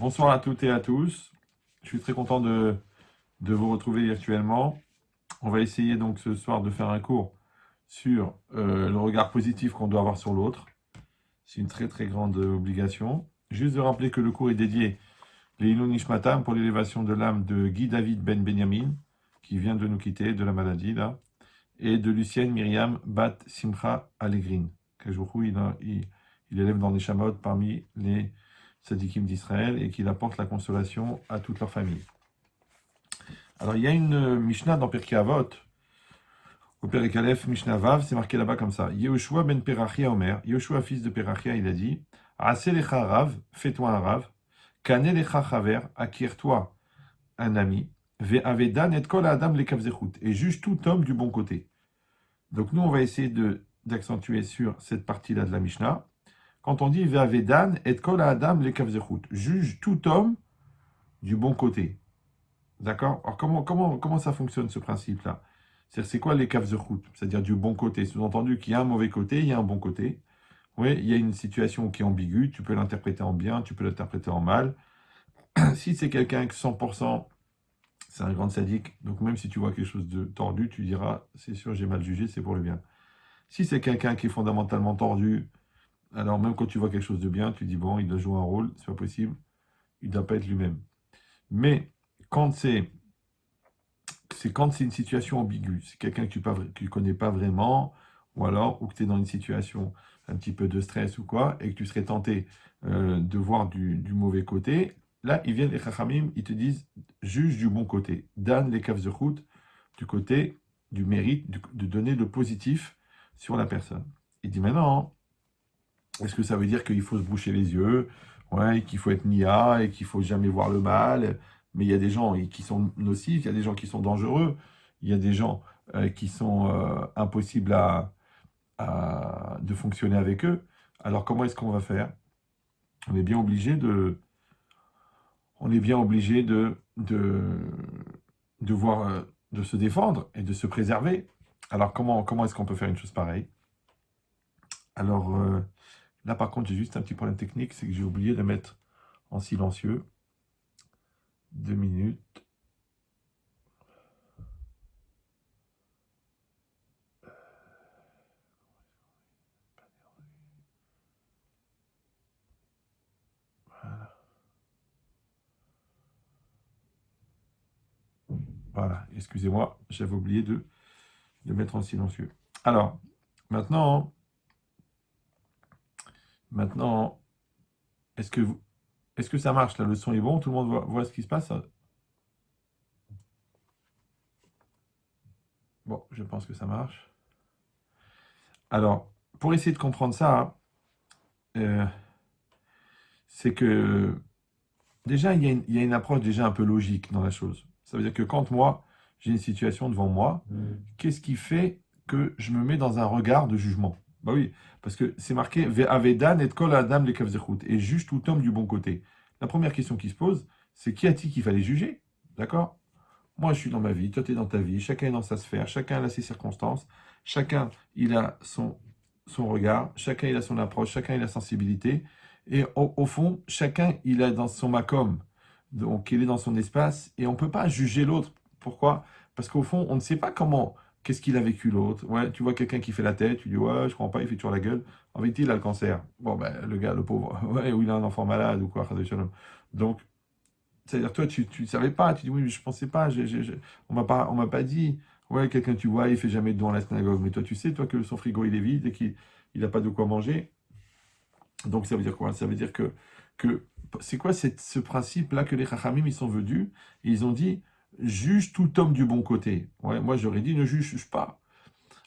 Bonsoir à toutes et à tous. Je suis très content de vous retrouver virtuellement. On va essayer donc ce soir de faire un cours sur le regard positif qu'on doit avoir sur l'autre. C'est une très très grande obligation. Juste de rappeler que le cours est dédié Leilou Nishmatam pour l'élévation de l'âme de Guy David Ben Benyamin, qui vient de nous quitter de la maladie là, et de Lucienne Myriam Bat Simcha Allegrin. Kajoukou, il élève dans les chamots parmi les Sadikim d'Israël et qu'il apporte la consolation à toute leur famille. Alors, il y a une Mishnah dans Pirkei Avot, au Perek Aleph, Mishnah Vav, c'est marqué là-bas comme ça. Yehoshua ben Perachia Omer, Yehoshua fils de Perachia, il a dit Ase lecha rav, fais-toi un rav, Kane lecha chaver, acquiert-toi un ami, Ve'avedan et kol adam lekavzechut, et juge tout homme du bon côté. Donc, nous, on va essayer d'accentuer sur cette partie-là de la Mishnah. Quand on dit Ve'avedan et kol adam lekavzechut, juge tout homme du bon côté. D'accord? Alors, comment ça fonctionne ce principe-là? C'est quoi les kavzechut? C'est-à-dire du bon côté. Sous-entendu qu'il y a un mauvais côté, il y a un bon côté. Oui, il y a une situation qui est ambiguë, tu peux l'interpréter en bien, tu peux l'interpréter en mal. Si c'est quelqu'un que 100%, c'est un grand sadique, donc même si tu vois quelque chose de tordu, tu diras, c'est sûr, j'ai mal jugé, c'est pour le bien. Si c'est quelqu'un qui est fondamentalement tordu, alors même quand tu vois quelque chose de bien, tu dis, bon, il doit jouer un rôle, c'est pas possible, il ne doit pas être lui-même. Mais quand c'est quand c'est une situation ambiguë, c'est quelqu'un que tu connais pas vraiment, ou alors, ou que tu es dans une situation un petit peu de stress ou quoi, et que tu serais tenté de voir du mauvais côté, là, ils viennent, les chachamim, ils te disent, juge du bon côté, dan les kavzechut, du côté du mérite, de donner le positif sur la personne. Il dit maintenant, est-ce que ça veut dire qu'il faut se boucher les yeux, ouais, qu'il faut être nia et qu'il faut jamais voir le mal? Mais il y a des gens qui sont nocifs, il y a des gens qui sont dangereux, il y a des gens qui sont impossibles de fonctionner avec eux. Alors comment est-ce qu'on va faire? On est bien obligé on est bien obligé de voir, de se défendre et de se préserver. Alors comment est-ce qu'on peut faire une chose pareille? Alors là par contre j'ai juste un petit problème technique, c'est que j'ai oublié de mettre en silencieux. 2 minutes. Voilà, excusez-moi, j'avais oublié de mettre en silencieux. Alors, maintenant, est-ce que ça marche là? Le son est bon? Tout le monde voit ce qui se passe? Bon, je pense que ça marche. Alors, pour essayer de comprendre ça, euh, c'est que déjà, il y a une approche déjà un peu logique dans la chose. Ça veut dire que quand moi, j'ai une situation devant moi, qu'est-ce qui fait que je me mets dans un regard de jugement? Bah oui, parce que c'est marqué Ve'avedan et kol adam le kavzechut, et juge tout homme du bon côté. La première question qui se pose, c'est qui a-t-il qu'il fallait juger? D'accord? Moi, je suis dans ma vie, toi, tu es dans ta vie, chacun est dans sa sphère, chacun a ses circonstances, chacun il a son regard, chacun il a son approche, chacun il a sa sensibilité, et au fond, chacun il est dans son macom, donc il est dans son espace, et on ne peut pas juger l'autre. Pourquoi? Parce qu'au fond, on ne sait pas qu'est-ce qu'il a vécu l'autre. Ouais, tu vois quelqu'un qui fait la tête, tu dis ouais, je comprends pas, il fait toujours la gueule. En vérité, il a le cancer. Bon, ben, le gars, le pauvre, ouais, ou il a un enfant malade ou quoi, Chas v'shalom. Donc, c'est-à-dire, toi, tu ne savais pas, tu dis oui, mais je ne pensais pas, on m'a pas dit, ouais, quelqu'un tu vois, il fait jamais de don à la synagogue, mais toi, tu sais, toi, que son frigo, il est vide et qu'il n'a pas de quoi manger. Donc, ça veut dire quoi? Ça veut dire que c'est quoi ce principe-là que les Chachamim, ils sont venus, et ils ont dit, juge tout homme du bon côté. Ouais, moi, j'aurais dit, ne juge pas.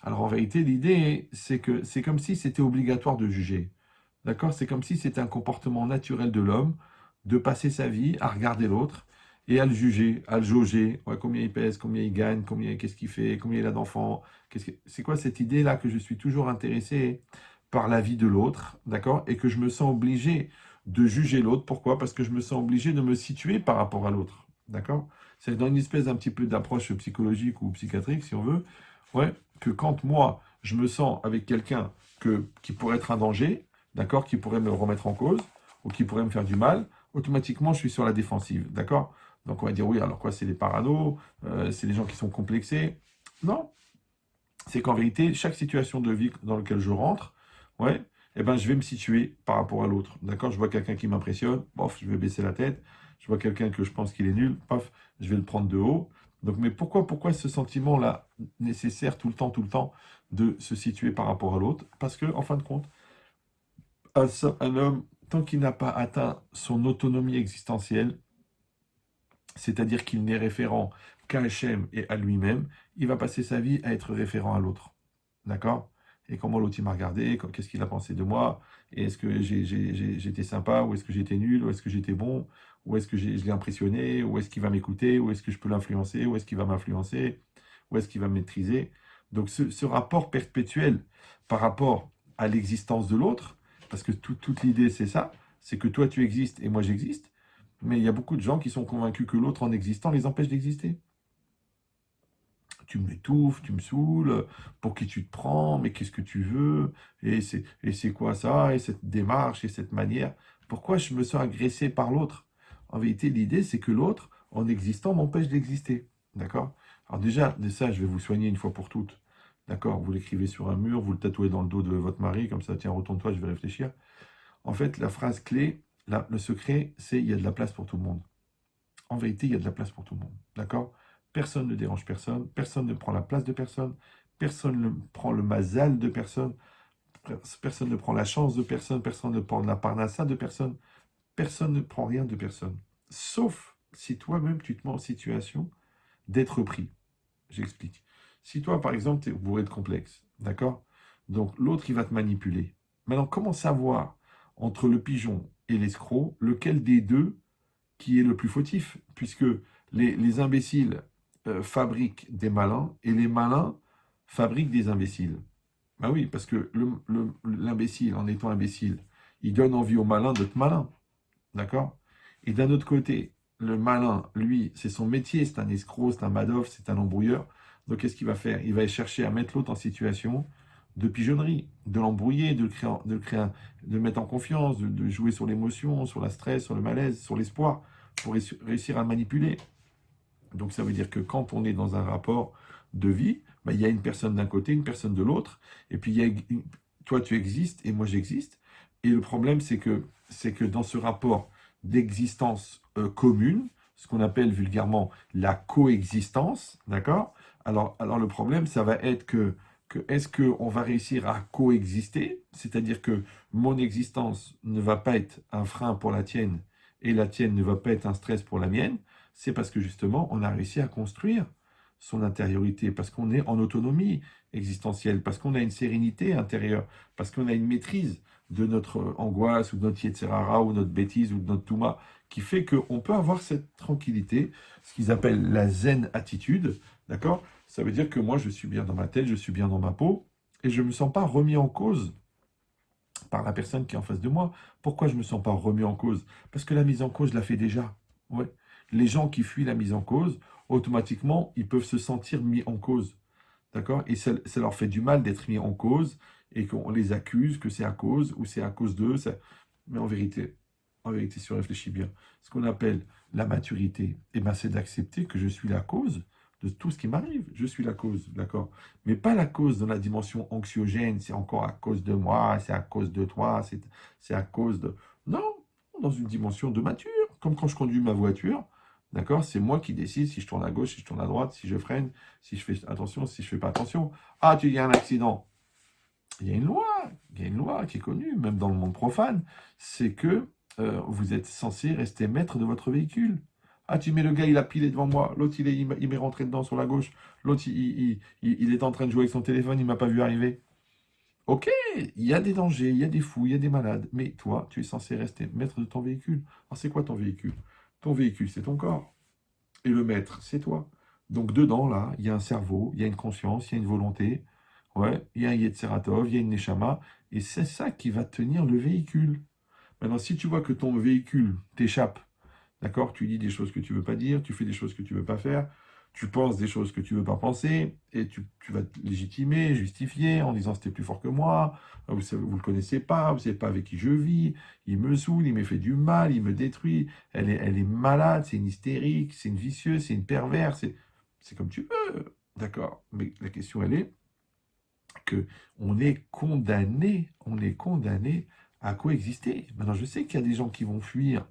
Alors, en vérité, l'idée, c'est que c'est comme si c'était obligatoire de juger. D'accord? C'est comme si c'était un comportement naturel de l'homme de passer sa vie à regarder l'autre et à le juger, à le jauger. Ouais, combien il pèse, combien il gagne, qu'est-ce qu'il fait, combien il a d'enfants. C'est quoi cette idée-là que je suis toujours intéressé par la vie de l'autre, d'accord? Et que je me sens obligé de juger l'autre. Pourquoi? Parce que je me sens obligé de me situer par rapport à l'autre. D'accord? C'est dans une espèce d'un petit peu d'approche psychologique ou psychiatrique, si on veut. Ouais, que quand moi, je me sens avec quelqu'un qui pourrait être un danger, d'accord, qui pourrait me remettre en cause, ou qui pourrait me faire du mal, automatiquement, je suis sur la défensive, d'accord? Donc, on va dire, oui, alors quoi, c'est les paranos, c'est les gens qui sont complexés. Non, c'est qu'en vérité, chaque situation de vie dans laquelle je rentre, ouais, eh ben, je vais me situer par rapport à l'autre. D'accord? Je vois quelqu'un qui m'impressionne, bof, je vais baisser la tête. Je vois quelqu'un que je pense qu'il est nul, paf, je vais le prendre de haut. Donc, mais pourquoi ce sentiment-là nécessaire tout le temps, de se situer par rapport à l'autre? Parce que, en fin de compte, un homme, tant qu'il n'a pas atteint son autonomie existentielle, c'est-à-dire qu'il n'est référent qu'à Hachem et à lui-même, il va passer sa vie à être référent à l'autre. D'accord? Et comment l'autre il m'a regardé, qu'est-ce qu'il a pensé de moi, et est-ce que j'étais sympa, ou est-ce que j'étais nul, ou est-ce que j'étais bon, ou est-ce que je l'ai impressionné, ou est-ce qu'il va m'écouter, ou est-ce que je peux l'influencer, ou est-ce qu'il va m'influencer, ou est-ce qu'il va me maîtriser. Donc ce rapport perpétuel par rapport à l'existence de l'autre, parce que toute l'idée c'est ça, c'est que toi tu existes et moi j'existe, mais il y a beaucoup de gens qui sont convaincus que l'autre en existant les empêche d'exister. Tu m'étouffes, tu me saoules, pour qui tu te prends, mais qu'est-ce que tu veux, et c'est quoi ça, et cette démarche, et cette manière. Pourquoi je me sens agressé par l'autre? En vérité, l'idée, c'est que l'autre, en existant, m'empêche d'exister. D'accord? Alors déjà, de ça, je vais vous soigner une fois pour toutes. D'accord? Vous l'écrivez sur un mur, vous le tatouez dans le dos de votre mari, comme ça, tiens, retourne-toi, je vais réfléchir. En fait, la phrase clé, le secret, c'est il y a de la place pour tout le monde. En vérité, il y a de la place pour tout le monde. D'accord? Personne ne dérange personne, personne ne prend la place de personne, personne ne prend le mazal de personne, personne ne prend la chance de personne, personne ne prend la parnassa de personne, personne ne prend rien de personne. Sauf si toi-même tu te mets en situation d'être pris. J'explique. Si toi, par exemple, tu es bourré de complexe, d'accord? Donc l'autre, il va te manipuler. Maintenant, comment savoir entre le pigeon et l'escroc, lequel des deux qui est le plus fautif, puisque les imbéciles fabriquent des malins et les malins fabriquent des imbéciles. Ben oui, parce que l'imbécile, en étant imbécile, il donne envie au malin d'être malin. D'accord? Et d'un autre côté, le malin, lui, c'est son métier, c'est un escroc, c'est un Madoff, c'est un embrouilleur. Donc qu'est-ce qu'il va faire? Il va chercher à mettre l'autre en situation de pigeonnerie, de l'embrouiller, de le mettre en confiance, de jouer sur l'émotion, sur la stress, sur le malaise, sur l'espoir, pour réussir à le manipuler. Donc ça veut dire que quand on est dans un rapport de vie, ben, il y a une personne d'un côté, une personne de l'autre, et puis toi tu existes et moi j'existe. Et le problème c'est que dans ce rapport d'existence commune, ce qu'on appelle vulgairement la coexistence, d'accord? Alors le problème ça va être que est-ce qu'on va réussir à coexister, c'est-à-dire que mon existence ne va pas être un frein pour la tienne et la tienne ne va pas être un stress pour la mienne, c'est parce que justement, on a réussi à construire son intériorité, parce qu'on est en autonomie existentielle, parce qu'on a une sérénité intérieure, parce qu'on a une maîtrise de notre angoisse, ou de notre Yetzirara, ou notre bêtise, ou de notre Touma, qui fait qu'on peut avoir cette tranquillité, ce qu'ils appellent la zen attitude, d'accord? Ça veut dire que moi, je suis bien dans ma tête, je suis bien dans ma peau, et je ne me sens pas remis en cause par la personne qui est en face de moi. Pourquoi je ne me sens pas remis en cause? Parce que la mise en cause, je la fais déjà. Ouais. Les gens qui fuient la mise en cause, automatiquement, ils peuvent se sentir mis en cause. D'accord? Et ça leur fait du mal d'être mis en cause et qu'on les accuse que c'est à cause ou c'est à cause d'eux. Mais en vérité, si on réfléchit bien, ce qu'on appelle la maturité, eh ben, c'est d'accepter que je suis la cause de tout ce qui m'arrive. Je suis la cause, d'accord? Mais pas la cause dans la dimension anxiogène, c'est encore à cause de moi, c'est à cause de toi, c'est à cause de... Non, dans une dimension de mature, comme quand je conduis ma voiture, d'accord? C'est moi qui décide si je tourne à gauche, si je tourne à droite, si je freine, si je fais attention, si je fais pas attention. Ah, tu dis un accident. Il y a une loi, il y a une loi qui est connue, même dans le monde profane, c'est que vous êtes censé rester maître de votre véhicule. Ah, tu mets le gars, il a pilé devant moi, l'autre, il m'est rentré dedans sur la gauche, l'autre, il est en train de jouer avec son téléphone, il m'a pas vu arriver. Ok, il y a des dangers, il y a des fous, il y a des malades, mais toi, tu es censé rester maître de ton véhicule. Alors, c'est quoi ton véhicule? Ton véhicule, c'est ton corps. Et le maître, c'est toi. Donc dedans, là, il y a un cerveau, il y a une conscience, il y a une volonté, ouais, il y a un Yetzeratov, il y a une Neshama, et c'est ça qui va tenir le véhicule. Maintenant, si tu vois que ton véhicule t'échappe, d'accord, tu dis des choses que tu ne veux pas dire, tu fais des choses que tu ne veux pas faire, tu penses des choses que tu ne veux pas penser, et tu vas te légitimer, justifier, en disant c'était plus fort que moi, vous ne le connaissez pas, vous ne savez pas avec qui je vis, il me saoule, il me fait du mal, il me détruit, elle est malade, c'est une hystérique, c'est une vicieuse, c'est une perverse, c'est comme tu veux, d'accord. Mais la question, elle est que on est condamné à coexister. Maintenant, je sais qu'il y a des gens qui vont fuir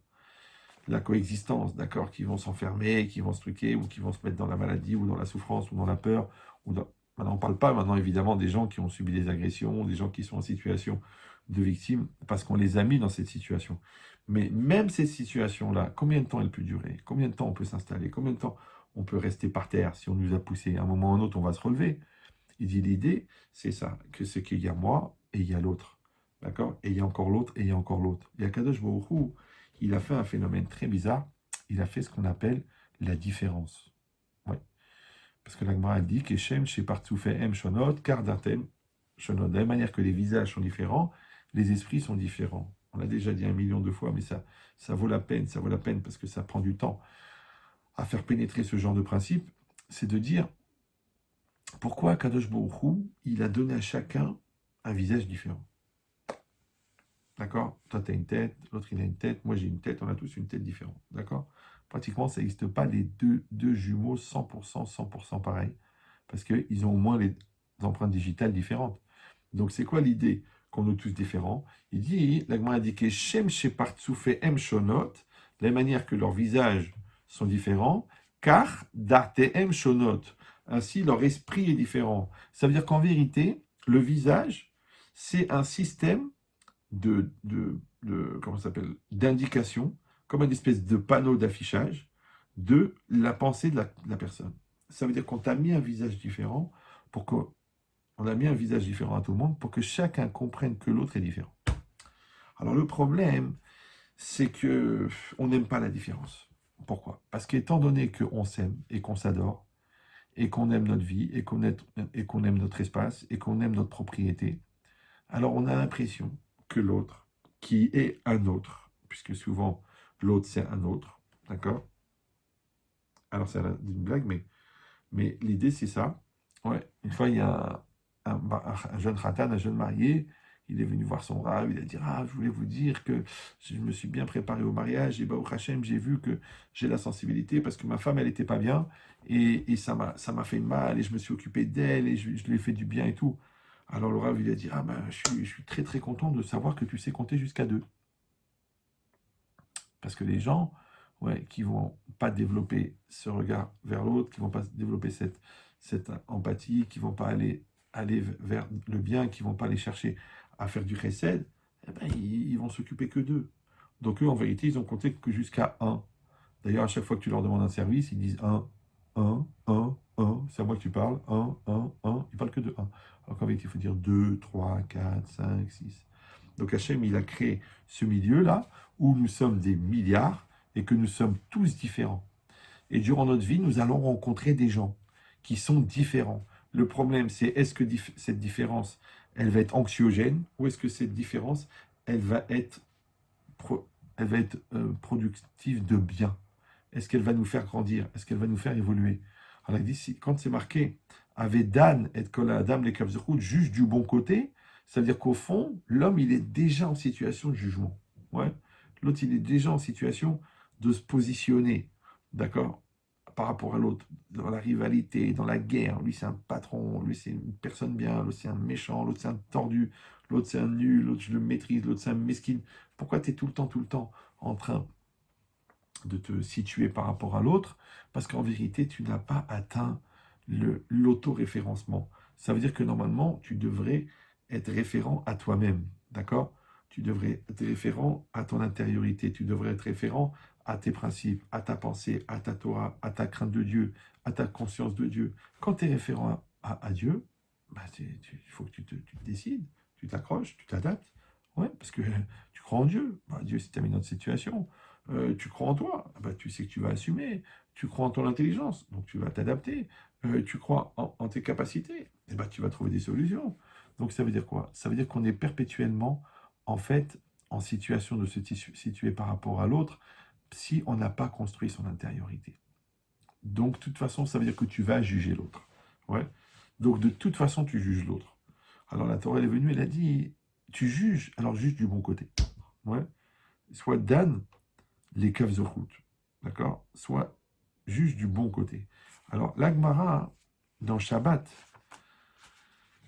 la coexistence, d'accord, qui vont s'enfermer, qui vont se truquer, ou qui vont se mettre dans la maladie, ou dans la souffrance, ou dans la peur. Maintenant, on ne parle pas maintenant évidemment des gens qui ont subi des agressions, des gens qui sont en situation de victime, parce qu'on les a mis dans cette situation. Mais même cette situation-là, combien de temps elle peut durer? Combien de temps on peut s'installer? Combien de temps on peut rester par terre si on nous a poussé? À un moment ou à un autre, on va se relever. Il dit l'idée, c'est ça, que c'est qu'il y a moi et il y a l'autre. D'accord? Et il y a encore l'autre et il y a encore l'autre. Et Akadosh Baruch Hu, il a fait un phénomène très bizarre. Il a fait ce qu'on appelle la différence. Ouais. Parce que l'Agmara dit qu'Eshem, chez Partsoufé M Shonot, Kardatem Shonot. De la même manière que les visages sont différents, les esprits sont différents. On l'a déjà dit 1 million de fois, mais ça vaut la peine, parce que ça prend du temps à faire pénétrer ce genre de principe. C'est de dire, pourquoi Kadosh Baruch Hu, il a donné à chacun un visage différent. D'accord? Toi, tu as une tête, l'autre, il a une tête, moi, j'ai une tête, on a tous une tête différente. D'accord? Pratiquement, ça n'existe pas les deux jumeaux 100% pareils, parce qu'ils ont au moins les empreintes digitales différentes. Donc, c'est quoi l'idée? Qu'on est tous différents. Il dit, l'Agma a indiqué, Shem Shepart Soufé M Shonot, de la manière que leurs visages sont différents, car Darte M Shonot. Ainsi, leur esprit est différent. Ça veut dire qu'en vérité, le visage, c'est un système comment ça s'appelle, d'indication, comme une espèce de panneau d'affichage de la pensée de la personne. Ça veut dire qu'on t'a mis un visage différent pour que, on a mis un visage différent à tout le monde pour que chacun comprenne que l'autre est différent. Alors le problème, c'est que on n'aime pas la différence. Pourquoi? Parce qu'étant donné qu'on s'aime et qu'on s'adore, et qu'on aime notre vie, et qu'on aime notre espace, et qu'on aime notre propriété, alors on a l'impression que l'autre, qui est un autre, puisque souvent l'autre c'est un autre, d'accord? Alors c'est une blague, mais l'idée c'est ça. Ouais, une fois il y a un jeune khatan, un jeune marié, il est venu voir son rave, il a dit, ah, je voulais vous dire que je me suis bien préparé au mariage, et au Hachem, j'ai vu que j'ai la sensibilité, parce que ma femme, elle n'était pas bien, et ça m'a fait mal, et je me suis occupé d'elle, et je lui ai fait du bien et tout. Alors le rave, il a dit, ah ben, je suis très très content de savoir que tu sais compter jusqu'à 2. Parce que les gens, ouais, qui vont pas développer ce regard vers l'autre, qui vont pas développer cette empathie, qui vont pas aller vers le bien, qui vont pas aller chercher à faire du chesed, eh ben, ils vont s'occuper que d'eux. Donc eux, en vérité, ils ont compté que jusqu'à 1. D'ailleurs, à chaque fois que tu leur demandes un service, ils disent 1. C'est à moi que tu parles. 1. Ils parlent que de 1. Alors qu'en vérité, il faut dire 2, 3, 4, 5, 6. Donc Hachem, il a créé ce milieu-là où nous sommes des milliards et que nous sommes tous différents. Et durant notre vie, nous allons rencontrer des gens qui sont différents. Le problème, c'est est-ce que cette différence, elle va être anxiogène ou est-ce que cette différence, elle va être, productive de bien? Est-ce qu'elle va nous faire grandir? Est-ce qu'elle va nous faire évoluer? Alors il dit, quand c'est marqué, avait Dan et Kol Adam les Kavzechut, juge du bon côté, ça veut dire qu'au fond, l'homme, il est déjà en situation de jugement. Ouais. L'autre, il est déjà en situation de se positionner, d'accord, par rapport à l'autre, dans la rivalité, dans la guerre. Lui, c'est un patron, lui, c'est une personne bien, l'autre, c'est un méchant, l'autre, c'est un tordu, l'autre, c'est un nul, l'autre, je le maîtrise, l'autre, c'est un mesquine. Pourquoi tu es tout le temps en train de te situer par rapport à l'autre? Parce qu'en vérité, tu n'as pas atteint l'auto-référencement. Ça veut dire que normalement, tu devrais être référent à toi-même, d'accord? Tu devrais être référent à ton intériorité, tu devrais être référent à tes principes, à ta pensée, à ta Torah, à ta crainte de Dieu, à ta conscience de Dieu. Quand tu es référent à Dieu, bah, il faut que tu te décides, tu t'accroches, tu t'adaptes. Ouais, parce que tu crois en Dieu. Bah, Dieu s'est terminé notre situation. Tu crois en toi, bah, tu sais que tu vas assumer. Tu crois en ton intelligence, donc tu vas t'adapter. Tu crois en tes capacités, et bah, tu vas trouver des solutions. Donc ça veut dire quoi? Ça veut dire qu'on est perpétuellement, en fait, en situation de se situer par rapport à l'autre si on n'a pas construit son intériorité. Donc, de toute façon, ça veut dire que tu vas juger l'autre. Ouais. Donc, de toute façon, tu juges l'autre. Alors, la Torah, elle est venue, elle a dit, tu juges, alors juge du bon côté. Ouais. Soit Dan, les kavzochut. D'accord? Soit juge du bon côté. Alors, l'Agmara, dans Shabbat,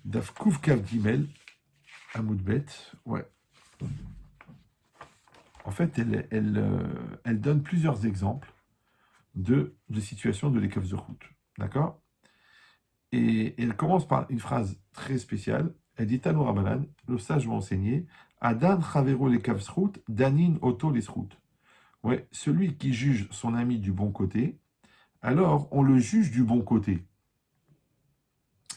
Daf Kuf Kav Gimel, Amoudbet, ouais. En fait, elle donne plusieurs exemples de situations de l'Ekaf Zochut. D'accord? Et elle commence par une phrase très spéciale. Elle dit Tano Rabanan, le sage m'a enseigné, Adan Chavero l'Ekaf Zchut, Danin Oto l'Ezchut. Ouais, celui qui juge son ami du bon côté, alors on le juge du bon côté.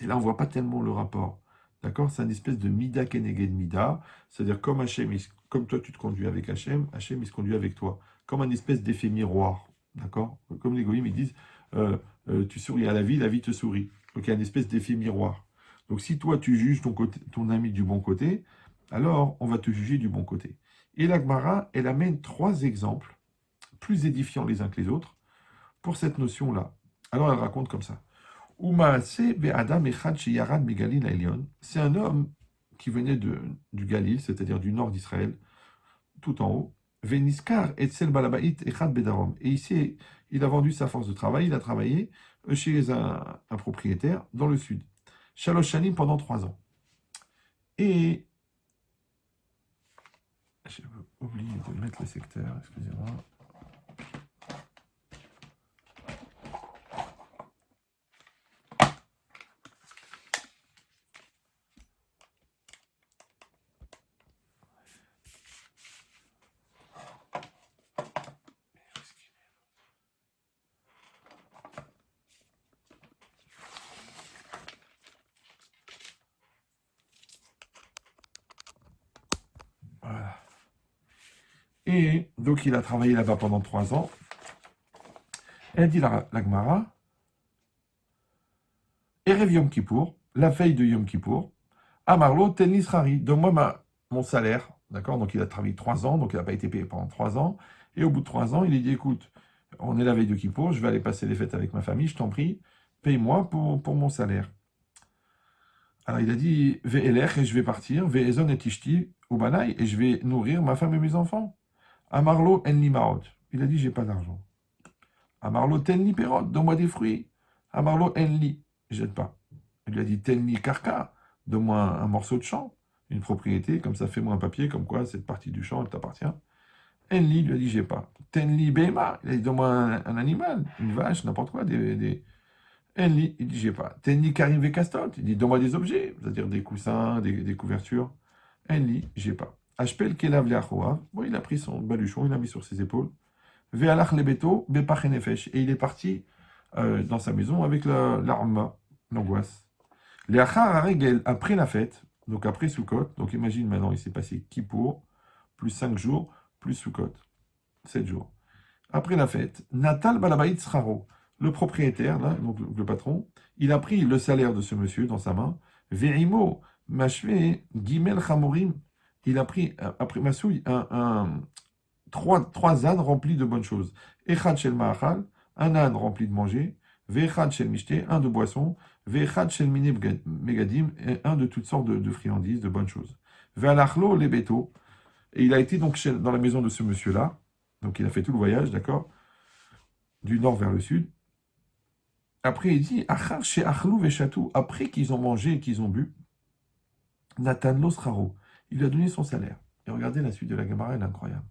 Et là, on ne voit pas tellement le rapport. D'accord? C'est une espèce de mida keneged mida. C'est-à-dire, comme Hachem, comme toi, tu te conduis avec Hachem, Hachem, il se conduit avec toi. Comme un espèce d'effet miroir. D'accord? Comme les goïms, ils disent, tu souris à la vie te sourit. Donc, il y a une espèce d'effet miroir. Donc, si toi, tu juges ton ami du bon côté, alors on va te juger du bon côté. Et la Gemara, elle amène 3 exemples, plus édifiants les uns que les autres, pour cette notion-là. Alors, elle raconte comme ça. C'est un homme qui venait du Galil, c'est-à-dire du nord d'Israël, tout en haut. Veniskar etzel balabait echad bedarom. Et ici, il a vendu sa force de travail, il a travaillé chez un propriétaire dans le sud. Shalosh shanim pendant 3 ans. Et j'ai oublié de mettre le secteur, excusez-moi. Voilà. Et donc, il a travaillé là-bas pendant 3 ans. Elle dit la Gemara, Erev Yom Kippour, la veille de Yom Kippour, Amarlo Tennis Rari, donne-moi mon salaire. D'accord? Donc, il a travaillé 3 ans, donc il n'a pas été payé pendant 3 ans. Et au bout de 3 ans, il lui dit, écoute, on est la veille de Kippour, je vais aller passer les fêtes avec ma famille, je t'en prie, paye-moi pour mon salaire. Alors, il a dit, Ve'elech, et je vais partir, Ve'ezon et Tishti, Ubanaï, et je vais nourrir ma femme et mes enfants. Amarlo Enli Maot. Il a dit, j'ai pas d'argent. Amarlo Tenli Perot, donne-moi des fruits. Amarlo Enli, jette pas. Il lui a dit, Tenli Karka, donne-moi un morceau de champ, une propriété, comme ça, fais-moi un papier, comme quoi cette partie du champ, elle t'appartient. Enli lui a dit, j'ai pas. Tenli Bema, il a dit, donne-moi un animal, une vache, n'importe quoi, Enli, il dit, j'ai pas. Tenli Karim Vekastot, il dit, donne-moi des objets, c'est-à-dire des coussins, des couvertures. Enli, j'ai pas. Ashpel Kelav Leachoav, bon, il a pris son baluchon, il l'a mis sur ses épaules. Ve'alach lebeto, bepachenefesh, et il est parti dans sa maison avec l'arma, l'angoisse. Leachar Haregel, après la fête, donc après Sukkot, donc imagine maintenant, il s'est passé Kippour, plus 5 jours, plus Sukkot, 7 jours. Après la fête, Natal Balabait Sraro, le propriétaire, là, donc le patron, il a pris le salaire de ce monsieur dans sa main. Verimo, Mashve, Gimel Chamorim, il a pris, après Massouille, trois ânes remplis de bonnes choses. Echad Shel Ma'achal, un âne rempli de manger. Ve'echad Shel Mishte, un de boisson. Ve'echad Shel Mine Megadim, un de toutes sortes de friandises, de bonnes choses. Ve'alachlo Lebeto, et il a été donc dans la maison de ce monsieur-là. Donc il a fait tout le voyage, d'accord, du nord vers le sud. Après, il dit, Achar chez Achlou Veshatou, après qu'ils ont mangé et qu'ils ont bu, Nathan Losraro, il lui a donné son salaire. Et regardez la suite de la Gemara, elle est incroyable.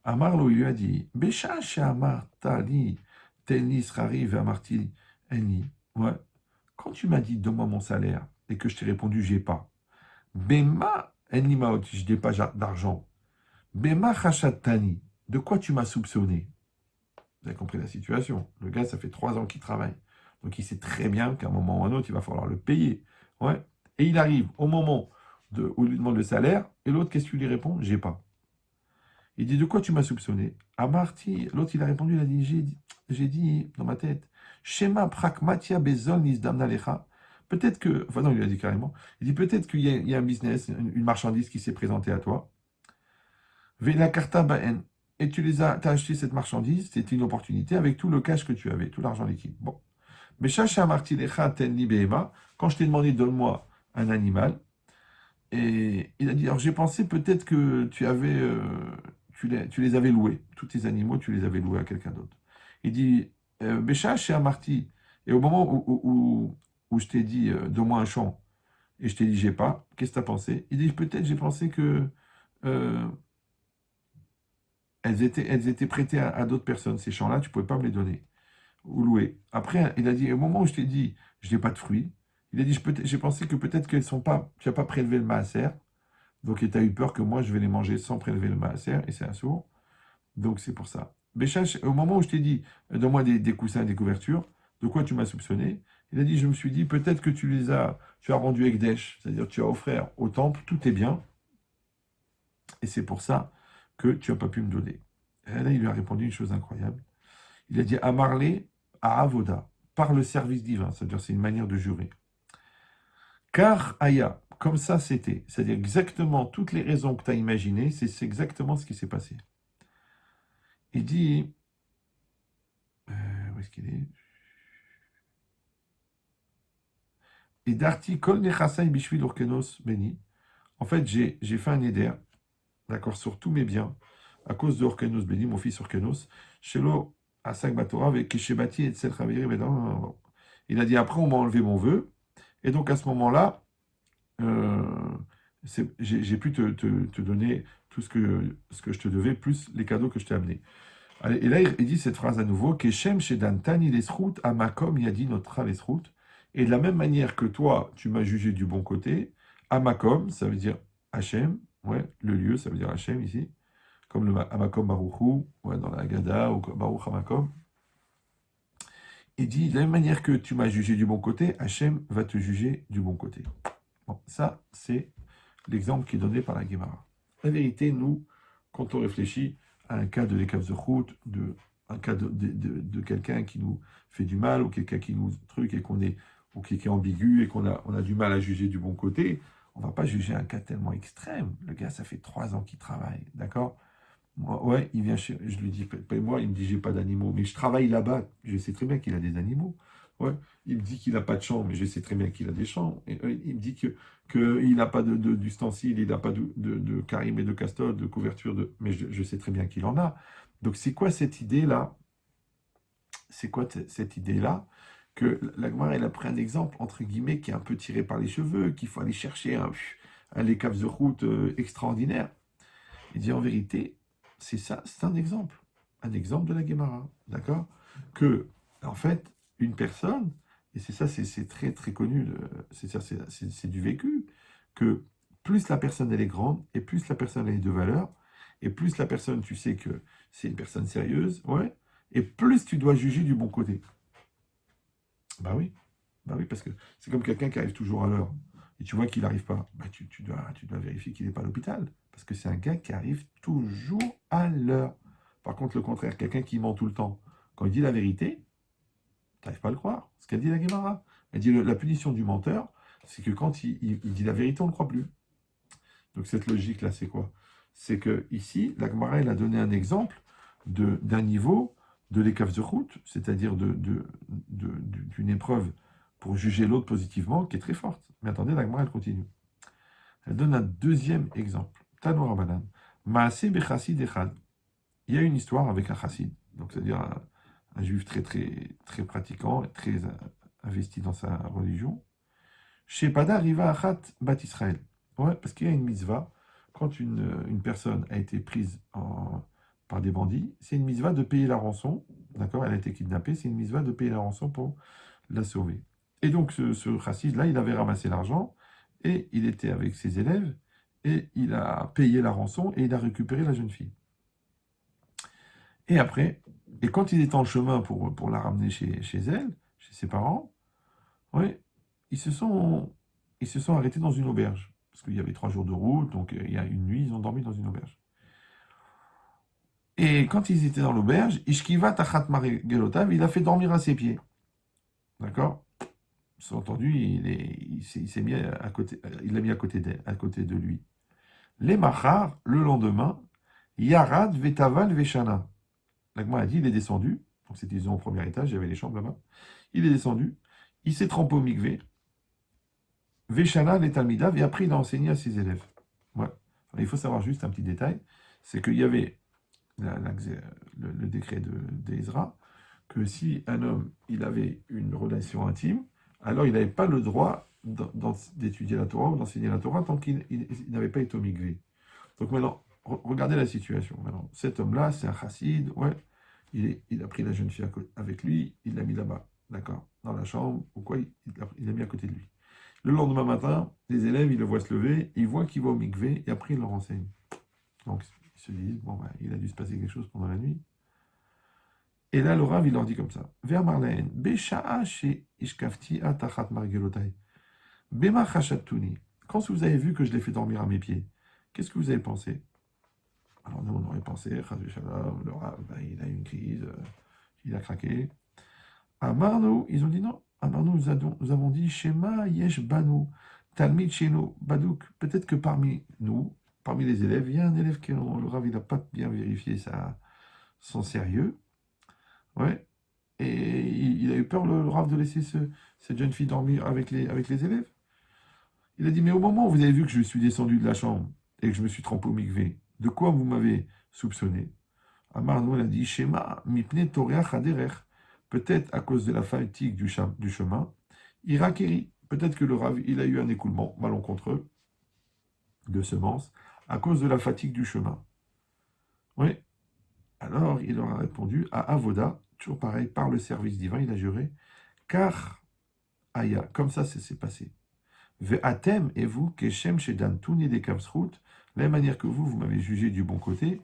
Amarlo, il lui a dit, Besha chez Amar Tali, Tennis Rari Ve'amarti Eni. Ouais. Quand tu m'as dit, donne-moi mon salaire, et que je t'ai répondu, j'ai pas. Bema Eni Maot, je n'ai pas d'argent. Bema Chachatani, de quoi tu m'as soupçonné? Vous avez compris la situation. Le gars, ça fait 3 ans qu'il travaille. Donc il sait très bien qu'à un moment ou à un autre, il va falloir le payer. Ouais. Et il arrive au moment où il lui demande le salaire, et l'autre, qu'est-ce qu'il lui répond? J'ai pas. Il dit, de quoi tu m'as soupçonné? Amarti, l'autre, il a répondu, il a dit, j'ai dit dans ma tête, Shema pragmatia bezol nisdamna lecha. Peut-être que, enfin non, il a dit carrément, il dit peut-être qu'il y a un business, une marchandise qui s'est présentée à toi. Vela karta baen. et t'as acheté cette marchandise, c'était une opportunité avec tout le cash que tu avais, tout l'argent liquide. Bon. Mais Chacha Marti Lecha Ten Li Behema, quand je t'ai demandé donne-moi un animal, et il a dit, alors j'ai pensé peut-être que tu les avais loués, tous tes animaux, tu les avais loués à quelqu'un d'autre. Il dit, Bécha chez Amarty, et au moment où je t'ai dit, donne-moi un champ, et je t'ai dit, j'ai pas, qu'est-ce que tu as pensé? Il dit, peut-être j'ai pensé que euh, elles étaient prêtées à d'autres personnes, ces champs-là, tu ne pouvais pas me les donner, ou louer. Après, il a dit, au moment où je t'ai dit, je n'ai pas de fruits, il a dit, j'ai pensé que peut-être qu'elles sont pas, tu n'as pas prélevé le maaser, donc, tu as eu peur que moi, je vais les manger sans prélever le maaser, et c'est un sourd. Donc, c'est pour ça. Béchache, au moment où je t'ai dit, donne-moi des coussins, des couvertures, de quoi tu m'as soupçonné? Il a dit, je me suis dit, peut-être que tu as rendu Ekdesh, c'est-à-dire tu as offert au temple tous tes biens, et c'est pour ça que tu n'as pas pu me donner. Et là, il lui a répondu une chose incroyable. Il a dit, Amarlé à Avoda, par le service divin, c'est-à-dire c'est une manière de jurer. Car Aya, comme ça c'était, c'est-à-dire exactement toutes les raisons que tu as imaginées, c'est exactement ce qui s'est passé. Il dit, où est-ce qu'il est? Et Darty kol nechasai bishvil urkenos beni. En fait, j'ai fait un éder, d'accord, sur tous mes biens, à cause de Orkenos beni, mon fils Orkenos, shelo asak batora avec kishebati et tsel chaviri bedan. Il a dit, après, on m'a enlevé mon vœu, et donc à ce moment-là, euh, j'ai pu te donner tout ce que je te devais, plus les cadeaux que je t'ai amenés. Allez, et là, il dit cette phrase à nouveau, Keshem Shedantani lesrout amakom yadi notre lesrout. Et de la même manière que toi, tu m'as jugé du bon côté, amakom, ça veut dire Hachem, ouais, le lieu, ça veut dire Hachem ici, comme le amakom baruchu, ouais, dans la Haggadah, ou baruch amakom. Il dit, de la même manière que tu m'as jugé du bon côté, Hachem va te juger du bon côté. Bon, ça, c'est l'exemple qui est donné par la Gemara. La vérité, nous, quand on réfléchit à un cas de l'écave de route, un cas de quelqu'un qui nous fait du mal, ou quelqu'un qui nous truc et ou qui est ambigu et on a du mal à juger du bon côté, on ne va pas juger un cas tellement extrême. Le gars, ça fait 3 ans qu'il travaille, d'accord? Moi, ouais, il vient je lui dis, paye-moi, il me dit, j'ai pas d'animaux, mais je travaille là-bas, je sais très bien qu'il a des animaux. Ouais, il me dit qu'il n'a pas de champ, mais je sais très bien qu'il a des champs. Et, il me dit qu'il n'a pas d'ustensiles, il n'a pas de carim et de castole, de couverture, mais je sais très bien qu'il en a. Donc, c'est quoi cette idée-là? C'est quoi cette idée-là? Que la Gemara, elle a pris un exemple, entre guillemets, qui est un peu tiré par les cheveux, qu'il faut aller chercher un les caves de route extraordinaire. Il dit en vérité, c'est ça, c'est un exemple de la Gemara, d'accord? Que, en fait, une personne, et c'est ça, c'est très très connu, c'est du vécu, que plus la personne elle est grande, et plus la personne elle est de valeur, et plus la personne, tu sais que c'est une personne sérieuse, ouais, et plus tu dois juger du bon côté. Bah oui, parce que c'est comme quelqu'un qui arrive toujours à l'heure, et tu vois qu'il n'arrive pas, bah tu dois vérifier qu'il n'est pas à l'hôpital, parce que c'est un gars qui arrive toujours à l'heure. Par contre, le contraire, quelqu'un qui ment tout le temps, quand il dit la vérité, tu n'arrives pas à le croire. Ce qu'a dit la Guémara. Elle dit la punition du menteur, c'est que quand il dit la vérité, on ne le croit plus. Donc cette logique-là, c'est quoi? C'est que ici, la Gemara, elle a donné un exemple d'un niveau de l'écave de route, c'est-à-dire d'une épreuve pour juger l'autre positivement, qui est très forte. Mais attendez, la Gemara, elle continue. Elle donne un deuxième exemple. Tanoura Banan. Maaseh bechassid echad. Il y a une histoire avec un chassid, donc c'est-à-dire un juif très, très, très pratiquant, très investi dans sa religion. Shepada riva achat bat Israël. Ouais, parce qu'il y a une mitzvah, quand une personne a été prise par des bandits, c'est une mitzvah de payer la rançon, d'accord? Elle a été kidnappée, c'est une mitzvah de payer la rançon pour la sauver. Et donc ce chassid-là, il avait ramassé l'argent, et il était avec ses élèves, et il a payé la rançon, et il a récupéré la jeune fille. Et après, et quand il était en chemin pour la ramener chez elle, chez ses parents, ouais, ils se sont, ils se sont arrêtés dans une auberge. Parce qu'il y avait 3 jours de route, donc il y a une nuit, ils ont dormi dans une auberge. Et quand ils étaient dans l'auberge, Ishkiva Tachat Gelotav, il a fait dormir à ses pieds. D'accord? Entendu, il s'est mis à côté, il l'a mis à côté de lui. Les Machar, le lendemain, Yarad vetaval veshana. La Gemara a dit, il est descendu, donc c'était disons au premier étage, il y avait les chambres là-bas. Il est descendu, il s'est trempé au mikvé, veshana les talmidav, et après il a enseigné à ses élèves. Ouais. Alors, il faut savoir juste un petit détail, c'est qu'il y avait le décret d'Ezra, que si un homme il avait une relation intime, alors il n'avait pas le droit d'étudier la Torah ou d'enseigner la Torah tant qu'il n'avait pas été au mikvé. Donc maintenant, regardez la situation. Maintenant, cet homme-là, c'est un chassid, ouais, il a pris la jeune fille avec lui, il l'a mis là-bas, d'accord, dans la chambre, ou quoi, il l'a mis à côté de lui. Le lendemain matin, les élèves, ils le voient se lever, ils voient qu'il va au mikvé, et après, ils leur enseignent. Donc, ils se disent, bon, ben, il a dû se passer quelque chose pendant la nuit. Et là, le Rav, il leur dit comme ça. Vers Marlène, Besha'a chez Ishkafti atachat margelotai. Bema chashatuni. Quand vous avez vu que je l'ai fait dormir à mes pieds, qu'est-ce que vous avez pensé? Alors nous, on aurait pensé, Chazvé Shalom, le Rav, ben, il a eu une crise, il a craqué. Amarnou, ils ont dit non. Amarnou, nous avons dit, Shema yesh banu, talmid shenu badouk. Peut-être que parmi nous, parmi les élèves, il y a un élève qui, le Rav, il n'a pas bien vérifié son sérieux. Ouais. Et il a eu peur, le Rav, de laisser cette jeune fille dormir avec les élèves. Il a dit, mais au moment où vous avez vu que je suis descendu de la chambre et que je me suis trempé au mikvé, de quoi vous m'avez soupçonné? Amar nous a dit, Shema, mipne toreach haderer. Peut-être à cause de la fatigue du chemin, Irakiri. Peut-être que le Rav, il a eu un écoulement malencontreux de semences à cause de la fatigue du chemin. Oui. Alors, il leur a répondu à Avoda, toujours pareil, par le service divin, il a juré, car Aya, comme ça, c'est passé. Ve'atem et vous, keshem shedam touni de kavzrut, de la même manière que vous m'avez jugé du bon côté,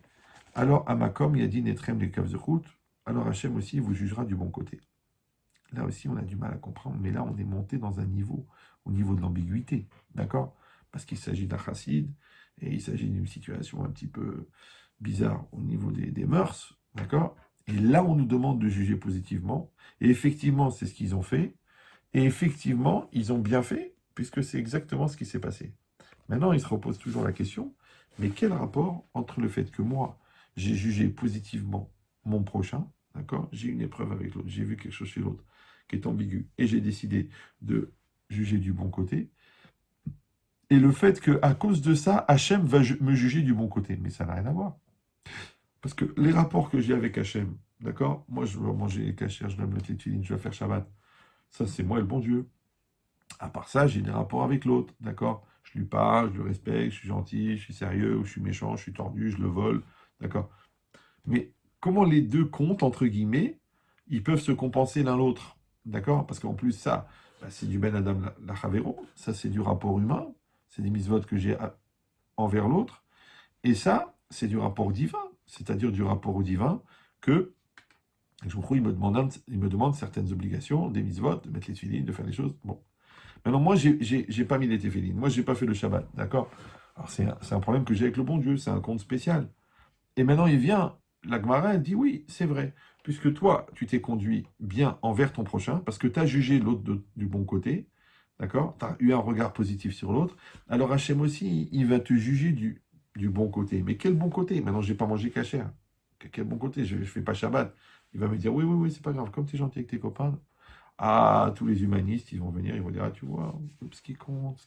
alors Amakom yadi netrem de kavzrut, alors Hachem aussi vous jugera du bon côté. Là aussi, on a du mal à comprendre, mais là, on est monté dans un niveau, au niveau de l'ambiguïté, d'accord? Parce qu'il s'agit d'un chassid, et il s'agit d'une situation un petit peu bizarre au niveau des mœurs, d'accord? Et là, on nous demande de juger positivement, et effectivement, c'est ce qu'ils ont fait, et effectivement, ils ont bien fait, puisque c'est exactement ce qui s'est passé. Maintenant, il se repose toujours la question, mais quel rapport entre le fait que moi, j'ai jugé positivement mon prochain, d'accord? J'ai une épreuve avec l'autre, j'ai vu quelque chose chez l'autre qui est ambigu, et j'ai décidé de juger du bon côté, et le fait qu'à cause de ça, Hachem va me juger du bon côté. Mais ça n'a rien à voir. Parce que les rapports que j'ai avec Hachem, d'accord? Moi, je dois manger les cachers, je dois me mettre les tuilines, je dois faire Shabbat. Ça, c'est moi et le bon Dieu. À part ça, j'ai des rapports avec l'autre, d'accord? Je lui parle, je le respecte, je suis gentil, je suis sérieux, ou je suis méchant, je suis tordu, je le vole, d'accord? Mais comment les deux comptes, entre guillemets, ils peuvent se compenser l'un l'autre, d'accord? Parce qu'en plus, ça, bah, c'est du Ben Adam Lachavero, ça, c'est du rapport humain, c'est des mitzvot que j'ai envers l'autre, et ça, c'est du rapport divin, c'est-à-dire du rapport au divin que, je crois, il me demande certaines obligations, des mitzvot, de mettre les tefilines, de faire les choses, bon. Maintenant, moi, j'ai pas mis les téfélines. Moi, j'ai pas fait le Shabbat, d'accord? Alors, c'est un problème que j'ai avec le bon Dieu, c'est un compte spécial. Et maintenant, il vient, la Gemara, elle dit oui, c'est vrai. Puisque toi, tu t'es conduit bien envers ton prochain, parce que tu as jugé l'autre du bon côté, d'accord? Tu as eu un regard positif sur l'autre. Alors, Hachem aussi, il va te juger du bon côté. Mais quel bon côté? Maintenant, j'ai pas mangé cachère. Quel bon côté? Je fais pas Shabbat. Il va me dire oui, oui, oui, c'est pas grave. Comme tu es gentil avec tes copains, ah, tous les humanistes, ils vont venir, ils vont dire, ah, tu vois, ce qui compte,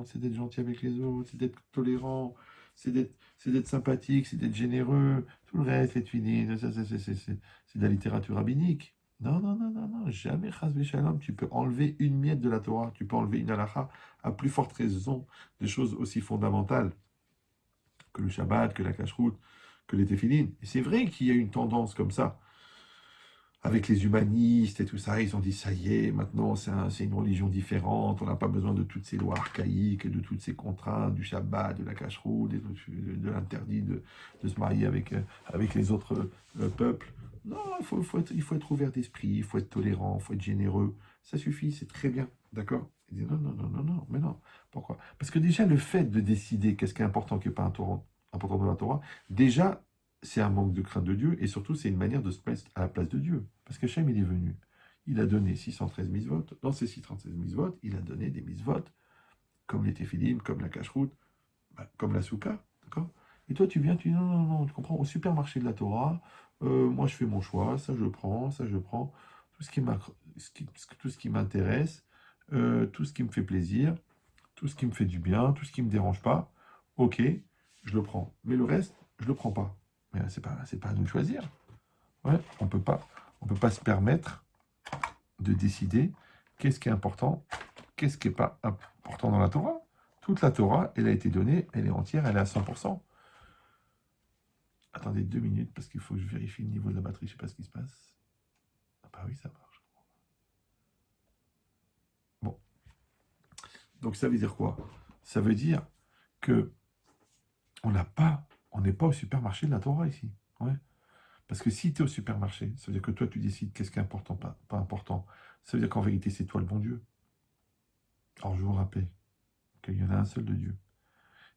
c'est d'être gentil avec les autres, c'est d'être tolérant, c'est d'être sympathique, c'est d'être généreux. Tout le reste, les tuilines, c'est de la littérature rabbinique. Non, non, non, non, non, jamais, chas shalom, tu peux enlever une miette de la Torah, tu peux enlever une halakha, à plus forte raison, des choses aussi fondamentales que le Shabbat, que la cacheroute, que les téphilines. Et c'est vrai qu'il y a une tendance comme ça avec les humanistes et tout ça, ils ont dit ça y est, maintenant c'est une religion différente, on n'a pas besoin de toutes ces lois archaïques, de toutes ces contraintes, du Shabbat, de la cacheroute, de l'interdit de se marier avec les autres peuples. Non, il faut être ouvert d'esprit, il faut être tolérant, il faut être généreux. Ça suffit, c'est très bien, d'accord? Ils disent non, non, non, non, non, mais non. Pourquoi? Parce que déjà, le fait de décider qu'est-ce qui est important, qui n'est pas important dans la Torah, déjà, c'est un manque de crainte de Dieu, et surtout, c'est une manière de se mettre à la place de Dieu. Parce qu'Hachem, il est venu. Il a donné 613 mitzvot. Dans ces 613 mitzvot, il a donné des mitzvot, comme les téphilim, comme la cacheroute, comme la souka, d'accord? Et toi, tu viens, tu dis non, non, non, tu comprends, au supermarché de la Torah, moi je fais mon choix, ça je prends, tout ce qui tout ce qui m'intéresse, tout ce qui me fait plaisir, tout ce qui me fait du bien, tout ce qui me dérange pas, ok, je le prends. Mais le reste, je le prends pas. Mais c'est pas à nous de choisir. Ouais, on peut pas se permettre de décider qu'est-ce qui est important, qu'est-ce qui n'est pas important dans la Torah. Toute la Torah, elle a été donnée, elle est entière, elle est à 100%. Attendez 2 minutes parce qu'il faut que je vérifie le niveau de la batterie, je ne sais pas ce qui se passe. Ah bah oui, ça marche. Bon, donc ça veut dire quoi? Ça veut dire que on n'est pas au supermarché de la Torah ici. Ouais. Parce que si tu es au supermarché, ça veut dire que toi tu décides qu'est-ce qui est important, pas important. Ça veut dire qu'en vérité c'est toi le bon Dieu. Alors je vous rappelle qu'il y en a un seul de Dieu.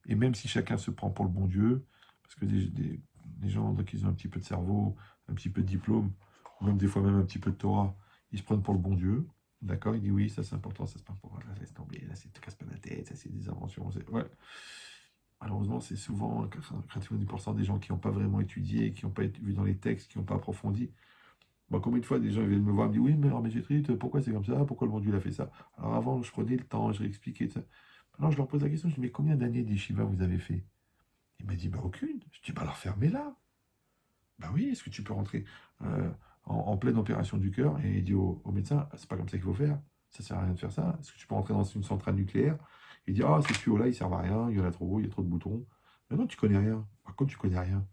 Et même si chacun se prend pour le bon Dieu, parce que des gens qui ont un petit peu de cerveau, un petit peu de diplôme, ou même des fois même un petit peu de Torah, ils se prennent pour le bon Dieu. D'accord? Il dit oui, ça c'est important, ça c'est pas important, là laisse tomber, là c'est te casse pas la tête, ça c'est des inventions. Ouais. Malheureusement, c'est souvent 90% des gens qui n'ont pas vraiment étudié, qui n'ont pas vu dans les textes, qui n'ont pas approfondi. Bon, combien de fois des gens ils viennent me voir et me disent oui, mais alors, mais pourquoi c'est comme ça? Pourquoi le bon Dieu a fait ça? Alors avant, je prenais le temps, je réexpliquais ça. Maintenant, je leur pose la question, je dis mais combien d'années d'Yeshiva vous avez fait? Il m'a dit, bah aucune. Je dis, bah alors fermez-la. Bah oui, est-ce que tu peux rentrer en pleine opération du cœur? Et il dit au médecin, c'est pas comme ça qu'il faut faire. Ça sert à rien de faire ça. Est-ce que tu peux rentrer dans une centrale nucléaire? Il dit, ah, ces tuyaux-là, ils servent à rien, il y en a trop, il y a trop de boutons. Mais non, tu connais rien. Par contre, tu connais rien.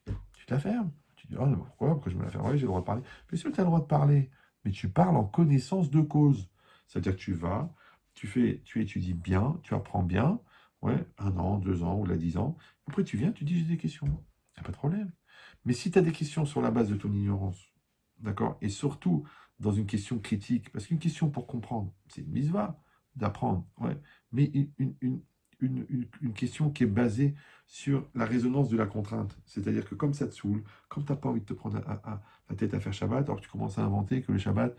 Tu te la fermes. Tu dis, ah, mais pourquoi? Pourquoi je me la ferme? Oui, j'ai le droit de parler. Bien sûr, tu as le droit de parler. Mais tu parles en connaissance de cause. C'est-à-dire que tu vas, tu étudies bien, tu apprends bien, ouais, 1 an, 2 ans ou là 10 ans. Après, tu viens, tu dis, j'ai des questions. Il n'y a pas de problème. Mais si tu as des questions sur la base de ton ignorance, d'accord, et surtout dans une question critique, parce qu'une question pour comprendre, c'est une mitzvah d'apprendre, ouais, mais une question qui est basée sur la résonance de la contrainte. C'est-à-dire que comme ça te saoule, comme tu n'as pas envie de te prendre la tête à faire Shabbat, alors que tu commences à inventer que le Shabbat,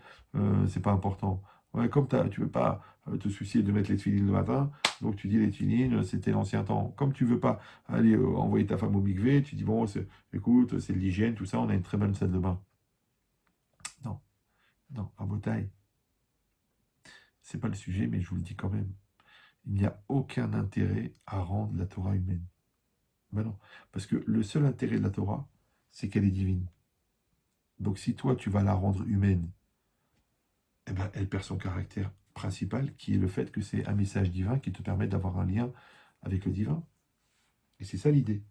c'est pas important. Ouais, comme tu ne veux pas te soucier de mettre les tefilines le matin, donc tu dis les tefilines, c'était l'ancien temps. Comme tu veux pas aller envoyer ta femme au mikvé, tu dis bon, écoute, c'est de l'hygiène, tout ça, on a une très bonne salle de bain. Non, non, à Botaï, c'est pas le sujet, mais je vous le dis quand même. Il n'y a aucun intérêt à rendre la Torah humaine. Ben non, parce que le seul intérêt de la Torah, c'est qu'elle est divine. Donc si toi, tu vas la rendre humaine, eh ben, elle perd son caractère principal, qui est le fait que c'est un message divin qui te permet d'avoir un lien avec le divin. Et c'est ça l'idée.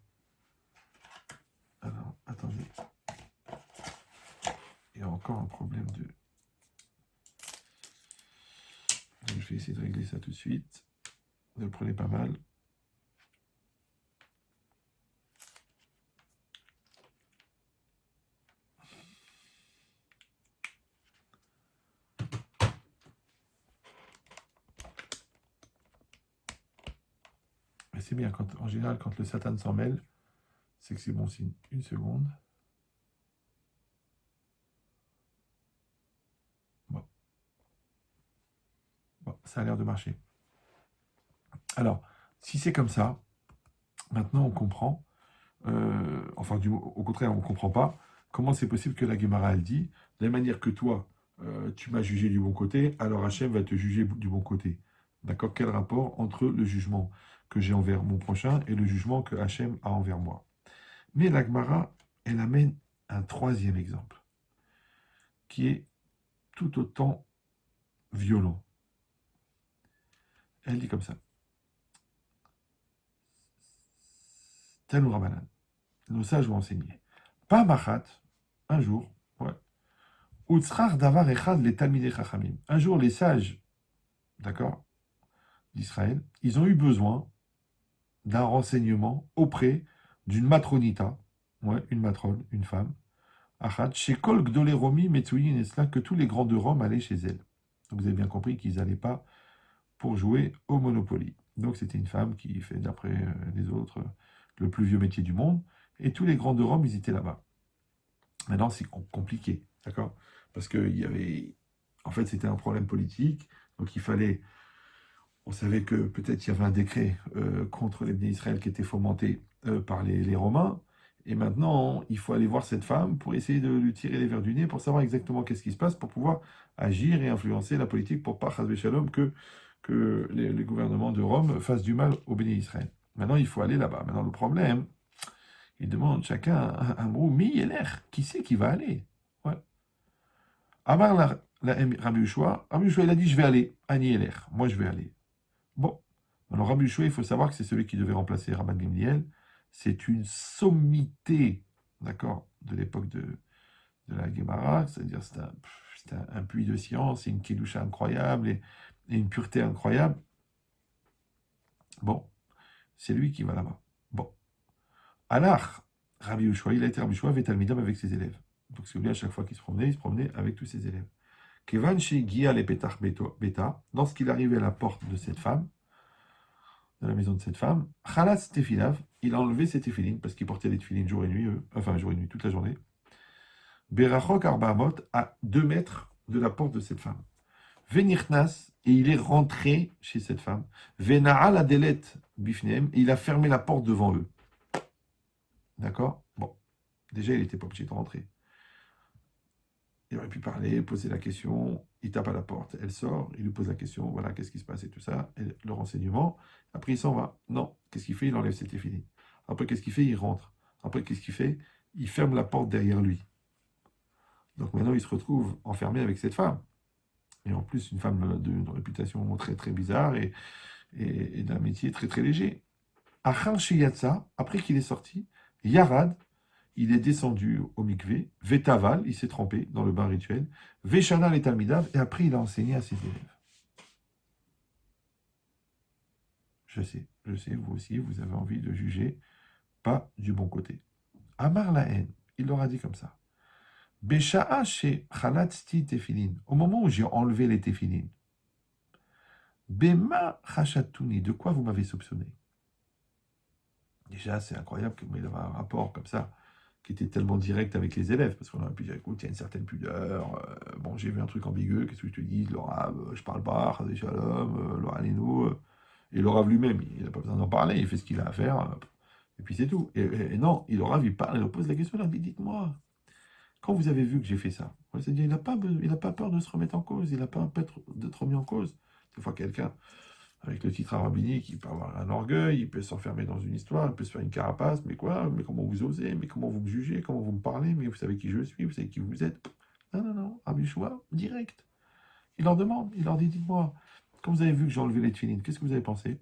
Alors, attendez. Il y a encore un problème de... Donc, je vais essayer de régler ça tout de suite. Ne le prenez pas mal. Mais c'est bien, en général, quand le Satan s'en mêle, c'est que c'est bon signe. Une seconde. Bon. Bon, ça a l'air de marcher. Alors, si c'est comme ça, maintenant on comprend, au contraire, on ne comprend pas comment c'est possible que la Gemara elle dit, de la manière que toi, tu m'as jugé du bon côté, alors Hachem va te juger du bon côté. D'accord? Quel rapport entre le jugement que j'ai envers mon prochain et le jugement que Hachem a envers moi? Mais la Gemara, elle amène un troisième exemple, qui est tout autant violent. Elle dit comme ça. Tanoura Rabanan. Nos sages vont enseigner. Pas machat, un jour, ouais. Utsrar davar echad les talmidei chachamim. Un jour, les sages, d'accord, d'Israël, ils ont eu besoin d'un renseignement auprès d'une matronita, ouais, une matrone, une femme, achat, chez Kol Gdolé Romi, Metsuyin Esla, que tous les grands de Rome allaient chez elle. Donc vous avez bien compris qu'ils n'allaient pas pour jouer au Monopoly. Donc c'était une femme qui fait, d'après les autres, le plus vieux métier du monde, et tous les grands de Rome, ils étaient là-bas. Maintenant, c'est compliqué, d'accord? Parce qu'il y avait... En fait, c'était un problème politique, donc il fallait On savait que peut-être il y avait un décret contre les Bnei Israël qui était fomenté par les Romains. Et maintenant, il faut aller voir cette femme pour essayer de lui tirer les vers du nez, pour savoir exactement qu'est-ce qui se passe, pour pouvoir agir et influencer la politique pour pas, chas shalom, que les gouvernements de Rome fassent du mal aux Bnei Israël. Maintenant, il faut aller là-bas. Maintenant, le problème, il demande chacun un mot, mi yeler, qui c'est qui va aller? Ouais. Amar Rabbi Yoshua, il a dit, je vais aller, Ani yeler, moi je vais aller. Bon, alors Rabbi Yoshua, il faut savoir que c'est celui qui devait remplacer Rabban Gamliel. C'est une sommité, d'accord, de l'époque de la Gemara, c'est-à-dire c'est un puits de science, c'est une kedusha incroyable et une pureté incroyable. Bon, c'est lui qui va là-bas. Bon, alors, Rabbi Yoshua, il a été Rabbi Yoshua Vetalmidam avec ses élèves. Donc c'est lui, à chaque fois qu'il se promenait avec tous ses élèves. Kevan Shegia le Petach Beta, lorsqu'il arrivait à la porte de cette femme, de la maison de cette femme, Khalas Tefilav, il a enlevé ses tefilines, parce qu'il portait des tefilines jour et nuit, enfin jour et nuit, toute la journée. Berachok Arbaamot, à 2 mètres de la porte de cette femme. Venirnas, et il est rentré chez cette femme. Vena'a la delet bifnem, et il a fermé la porte devant eux. D'accord? Bon, déjà il n'était pas obligé de rentrer. Il aurait pu parler, poser la question, il tape à la porte, elle sort, il lui pose la question, voilà, qu'est-ce qui se passe et tout ça, et le renseignement. Après, il s'en va. Non, qu'est-ce qu'il fait? Il enlève ses téfilines. Après, qu'est-ce qu'il fait? Il rentre. Après, qu'est-ce qu'il fait? Il ferme la porte derrière lui. Donc maintenant, il se retrouve enfermé avec cette femme. Et en plus, une femme d'une réputation très très bizarre et d'un métier très très léger. Achar Sheyatsa, après qu'il est sorti, Yarad, il est descendu au mikvé, Vetaval, il s'est trempé dans le bain rituel, Veshana les Talmidav, et après il a enseigné à ses élèves. Je sais, vous aussi, vous avez envie de juger, pas du bon côté. Amar la haine, il leur a dit comme ça. Besha'a chez Khalatzti Tefilin, au moment où j'ai enlevé les Tefilin, Bema Khachatuni, de quoi vous m'avez soupçonné? Déjà, c'est incroyable qu'il y avait un rapport comme ça, qui était tellement direct avec les élèves, parce qu'on aurait pu dire, écoute, il y a une certaine pudeur, bon, j'ai vu un truc ambigu, qu'est-ce que je te dis, le Rav, je parle pas, Chazé Shalom, le Halenu, et le Rav lui-même, il n'a pas besoin d'en parler, il fait ce qu'il a à faire, et puis c'est tout. Et non, le Rav, il parle, il leur pose la question, il dit, dites-moi, quand vous avez vu que j'ai fait ça, c'est-à-dire, il n'a pas peur de se remettre en cause, il n'a pas peur d'être remis en cause. Des fois, quelqu'un avec le titre rabbinique, il peut avoir un orgueil, il peut s'enfermer dans une histoire, il peut se faire une carapace, mais quoi? Mais comment vous osez? Mais comment vous me jugez? Comment vous me parlez? Mais vous savez qui je suis? Vous savez qui vous êtes? Non, non, non, Rabbi Yoshua, direct. Il leur demande, il leur dit, dites-moi, quand vous avez vu que j'ai enlevé les tefilines, qu'est-ce que vous avez pensé?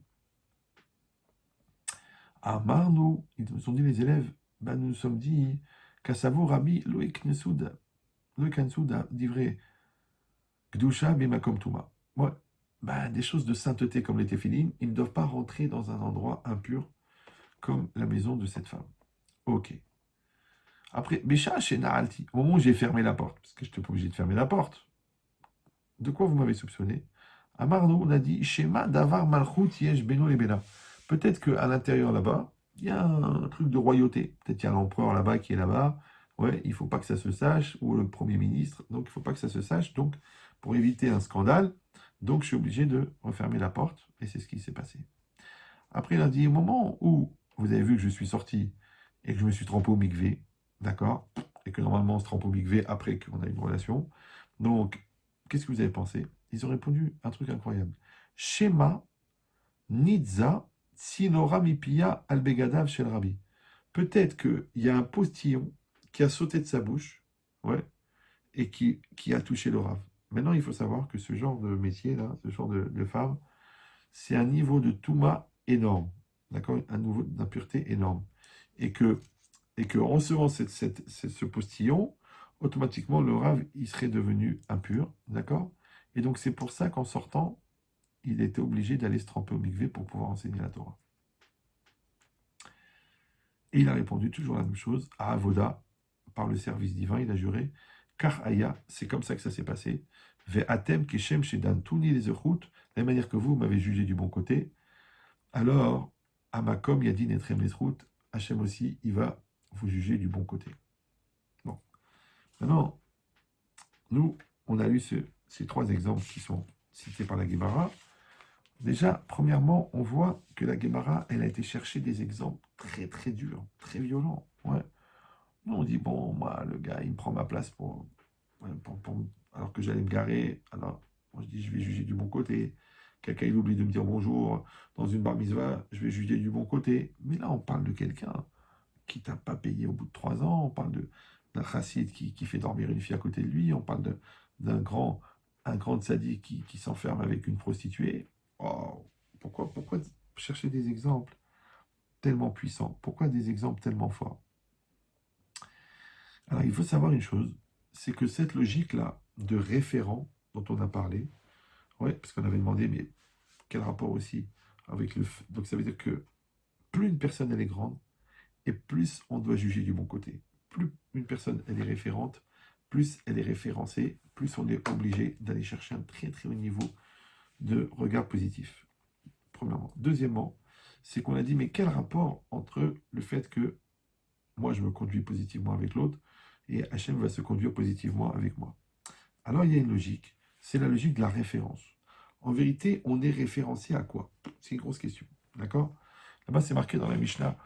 Ah, Marnou, ils nous ont dit les élèves, ben, nous nous sommes dit, Kassavo Rabbi Loïc Nesouda, Loïc Ansouda, divré, Gdusha Bimakom Touma. Ouais, ben, des choses de sainteté comme les téphilines, ils ne doivent pas rentrer dans un endroit impur comme la maison de cette femme. Ok. Après, Bécha chez Naalti, au moment où j'ai fermé la porte, parce que je n'étais pas obligé de fermer la porte, de quoi vous m'avez soupçonné? Amarno, on a dit, Shema Davar Malchut Yesh Beno et Bena. Peut-être qu'à l'intérieur là-bas, il y a un truc de royauté. Peut-être qu'il y a l'empereur là-bas qui est là-bas. Ouais, il ne faut pas que ça se sache, ou le Premier ministre, donc il ne faut pas que ça se sache. Donc, pour éviter un scandale, donc je suis obligé de refermer la porte, et c'est ce qui s'est passé. Après, il a dit, au moment où vous avez vu que je suis sorti et que je me suis trempé au mikvé, d'accord? Et que normalement on se trempe au mikvé après qu'on a une relation. Donc, qu'est-ce que vous avez pensé? Ils ont répondu un truc incroyable. Shema Nidza Tsinora Mipia Albegadav Shel Rabbi. Peut-être qu'il y a un postillon qui a sauté de sa bouche, ouais, et qui a touché le Rav. Maintenant, il faut savoir que ce genre de métier-là, ce genre de femme, c'est un niveau de Touma énorme, d'accord? Un niveau d'impureté énorme. Et que en recevant ce postillon, automatiquement, le Rav, il serait devenu impur, d'accord? Et donc, c'est pour ça qu'en sortant, il était obligé d'aller se tremper au mikvé pour pouvoir enseigner la Torah. Et il a répondu toujours la même chose, à Avoda, par le service divin, il a juré, car Aya, c'est comme ça que ça s'est passé, Ve atem keshem shedan tuni les echut, de la même manière que vous m'avez jugé du bon côté, alors, Amakom Yadin Etrem Lesrout, Hachem aussi, il va vous juger du bon côté. Bon. Maintenant, nous, on a eu ces 3 exemples qui sont cités par la Guébara. Déjà, premièrement, on voit que la Guémara, elle a été chercher des exemples très très durs, très violents. Ouais. Nous, on dit, bon, moi, le gars, il me prend ma place ouais, alors que j'allais me garer. Alors, moi, je dis, je vais juger du bon côté. Quelqu'un, il oublie de me dire bonjour dans une bar mitzvah, je vais juger du bon côté. Mais là, on parle de quelqu'un qui t'a pas payé au bout de 3 ans. On parle d'un chassid qui fait dormir une fille à côté de lui. On parle d'un un grand tzaddik qui s'enferme avec une prostituée. Oh, pourquoi chercher des exemples tellement puissants? Pourquoi des exemples tellement forts? Alors, il faut savoir une chose, c'est que cette logique-là de référent dont on a parlé, ouais, parce qu'on avait demandé, mais quel rapport aussi avec donc ça veut dire que plus une personne elle est grande, et plus on doit juger du bon côté. Plus une personne elle est référente, plus elle est référencée, plus on est obligé d'aller chercher un très très haut niveau de regard positif. Premièrement. Deuxièmement, c'est qu'on a dit, mais quel rapport entre le fait que moi je me conduis positivement avec l'autre et Hachem va se conduire positivement avec moi? Alors il y a une logique, c'est la logique de la référence. En vérité, on est référencé à quoi? C'est une grosse question, d'accord? Là-bas, c'est marqué dans la Mishnah,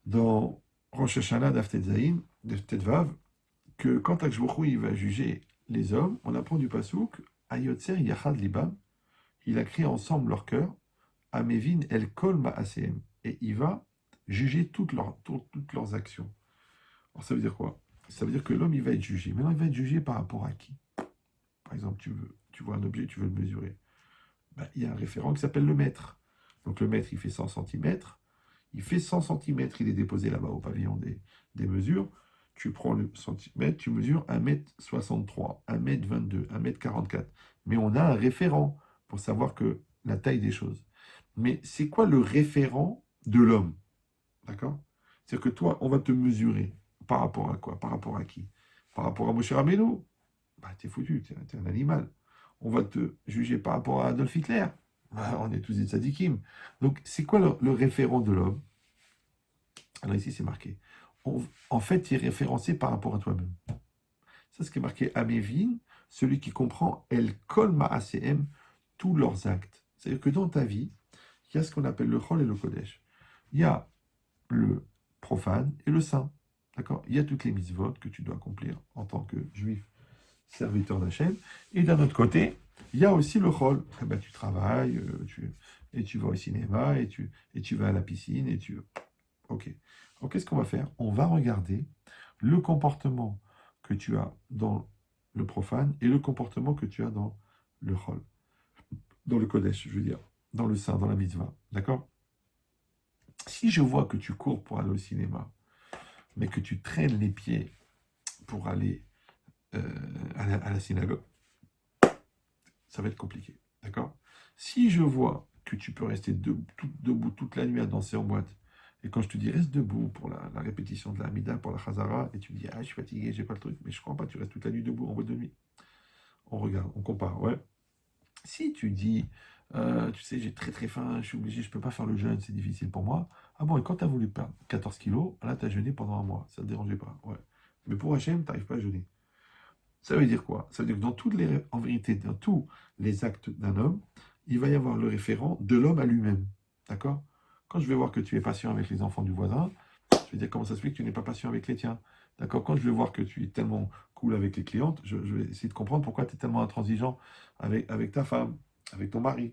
dans Rosh Hashanah d'Af Tetzaïn, de Tetvav, que quand Akshbochou il va juger les hommes, on apprend du pasouk, Ayotzer Yachad Libam, il a créé ensemble leur cœur, Amevin El Kol Ma'aseem, et il va juger toutes leurs actions. Alors ça veut dire quoi? Ça veut dire que l'homme il va être jugé. Maintenant, il va être jugé par rapport à qui? Par exemple, tu vois un objet, tu veux le mesurer. Ben, il y a un référent qui s'appelle le mètre. Donc le mètre, il fait 100 centimètres. Il fait 100 centimètres, il est déposé là-bas au pavillon des mesures. Tu prends le centimètre, tu mesures 1,63 m, 1,22 m, 1,44 m. Mais on a un référent pour savoir que la taille des choses. Mais c'est quoi le référent de l'homme? D'accord? C'est-à-dire que toi, on va te mesurer par rapport à quoi? Par rapport à qui? Par rapport à Moshe Rabbeinu? Bah, t'es foutu, t'es un animal. On va te juger par rapport à Adolf Hitler. Bah, on est tous des tzadikim. Donc, c'est quoi le référent de l'homme? Alors ici, c'est marqué. En fait, tu es référencé par rapport à toi-même. Ça, c'est ce qui est marqué Amévin, celui qui comprend El Kol Ma'asem, tous leurs actes. C'est-à-dire que dans ta vie, il y a ce qu'on appelle le Chol et le Kodesh. Il y a le profane et le saint. D'accord? Il y a toutes les mitzvot que tu dois accomplir en tant que juif, serviteur d'Hachem. Et d'un autre côté, il y a aussi le Chol. Eh ben, tu travailles, et tu vas au cinéma, et tu vas à la piscine, et tu... Ok. Alors, qu'est-ce qu'on va faire? On va regarder le comportement que tu as dans le profane et le comportement que tu as dans le Chol. Dans le Kodesh, je veux dire. Dans le saint, dans la mitzvah. D'accord? Si je vois que tu cours pour aller au cinéma, mais que tu traînes les pieds pour aller à la synagogue, ça va être compliqué. D'accord? Si je vois que tu peux rester debout toute la nuit à danser en boîte, et quand je te dis reste debout pour la répétition de la Hamida, pour la Chazara, et tu me dis ah je suis fatigué, j'ai pas le truc, mais je crois pas, tu restes toute la nuit debout en boîte de nuit. On regarde, on compare, ouais. Si tu dis tu sais, j'ai très très faim, je suis obligé, je peux pas faire le jeûne, c'est difficile pour moi. Ah bon, et quand tu as voulu perdre 14 kilos, là tu as jeûné pendant un mois, ça te dérangeait pas, ouais. Mais pour Hachem, tu n'arrives pas à jeûner. Ça veut dire quoi? Ça veut dire que en vérité, dans tous les actes d'un homme, il va y avoir le référent de l'homme à lui-même. D'accord? Quand je vais voir que tu es patient avec les enfants du voisin, je vais dire comment ça se fait que tu n'es pas patient avec les tiens. D'accord? Quand je vais voir que tu es tellement cool avec les clientes, je vais essayer de comprendre pourquoi tu es tellement intransigeant avec ta femme, avec ton mari.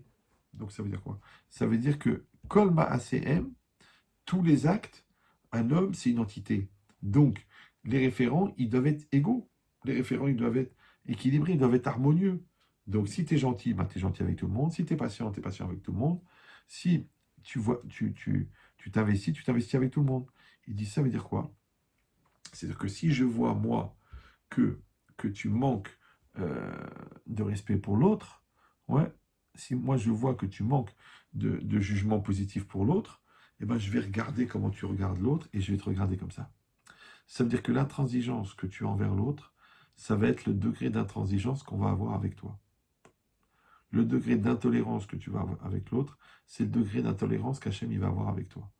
Donc ça veut dire quoi? Ça veut dire que Kolma ACM, tous les actes, un homme, c'est une entité. Donc, les référents, ils doivent être égaux. Les référents, ils doivent être équilibrés, ils doivent être harmonieux. Donc, si tu es gentil, ben, tu es gentil avec tout le monde. Si tu es patient avec tout le monde. Si tu t'investis, tu t'investis avec tout le monde. Il dit, ça veut dire quoi? C'est-à-dire que si je vois, moi, que tu manques de respect pour l'autre, ouais, si moi je vois que tu manques de jugement positif pour l'autre, eh ben, je vais regarder comment tu regardes l'autre et je vais te regarder comme ça. Ça veut dire que l'intransigeance que tu as envers l'autre, ça va être le degré d'intransigeance qu'on va avoir avec toi. Le degré d'intolérance que tu vas avoir avec l'autre, c'est le degré d'intolérance qu'Hachem il va avoir avec toi.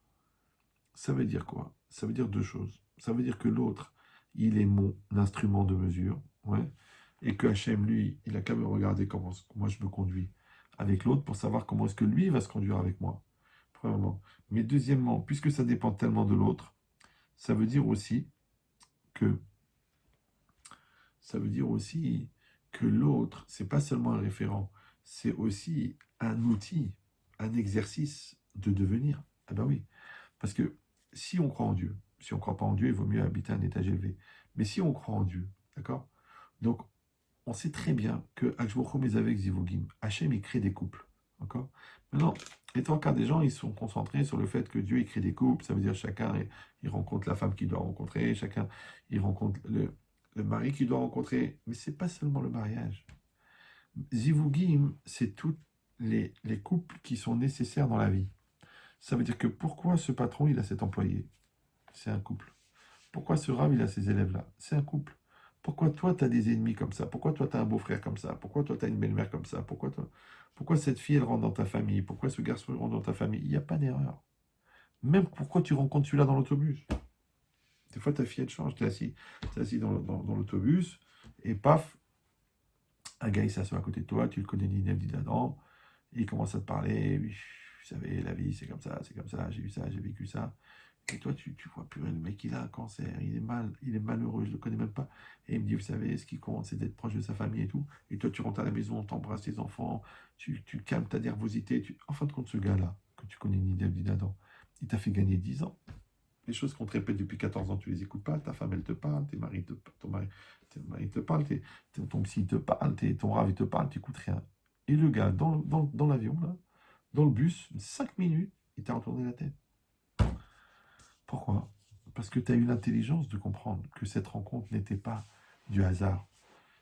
Ça veut dire quoi? Ça veut dire deux choses. Ça veut dire que l'autre, il est mon instrument de mesure, ouais, et que Hachem, lui, il a qu'à me regarder comment moi je me conduis avec l'autre pour savoir comment est-ce que lui va se conduire avec moi, premièrement. Mais deuxièmement, puisque ça dépend tellement de l'autre, ça veut dire aussi que ça veut dire aussi que l'autre, c'est pas seulement un référent, c'est aussi un outil, un exercice de devenir. Ah ben oui, parce que si on croit en Dieu, si on ne croit pas en Dieu, il vaut mieux habiter un étage élevé. Mais si on croit en Dieu, d'accord? Donc, on sait très bien que avec Zivugim, Hachem, il crée des couples. D'accord? Maintenant, les trois quarts des gens, ils sont concentrés sur le fait que Dieu, il crée des couples. Ça veut dire chacun, il rencontre la femme qu'il doit rencontrer, chacun, il rencontre le mari qu'il doit rencontrer. Mais c'est pas seulement le mariage. Zivugim, c'est tous les couples qui sont nécessaires dans la vie. Ça veut dire que pourquoi ce patron, il a cet employé? C'est un couple. Pourquoi ce rave, il a ces élèves-là? C'est un couple. Pourquoi toi, tu as des ennemis comme ça? Pourquoi toi, tu as un beau-frère comme ça? Pourquoi toi, tu as une belle-mère comme ça? Pourquoi cette fille, elle rentre dans ta famille? Pourquoi ce garçon rentre dans ta famille? Il n'y a pas d'erreur. Même pourquoi tu rencontres celui-là dans l'autobus? Des fois, ta fille, elle change. T'es assis dans l'autobus, et paf, un gars, il s'assoit à côté de toi, tu le connais ni Neb ni d'Adam, et il commence à te parler. Oui, vous savez, la vie, c'est comme ça, j'ai eu ça, j'ai vécu ça. Et toi, tu vois, purée, le mec, il a un cancer, il est malheureux, je le connais même pas. Et il me dit, vous savez, ce qui compte, c'est d'être proche de sa famille et tout. Et toi, tu rentres à la maison, t'embrasses tes enfants, tu calmes ta nervosité. En fin de compte, ce gars-là, que tu connais ni Dev ni Adam, il t'a fait gagner 10 ans. Les choses qu'on te répète depuis 14 ans, tu les écoutes pas. Ta femme, elle te parle, ton mari te parle, ton psy te parle, ton rave, il te parle, tu n'écoutes rien. Et le gars, dans l'avion, là, dans le bus, 5 minutes, il t'a retourné la tête. Pourquoi? Parce que tu as eu l'intelligence de comprendre que cette rencontre n'était pas du hasard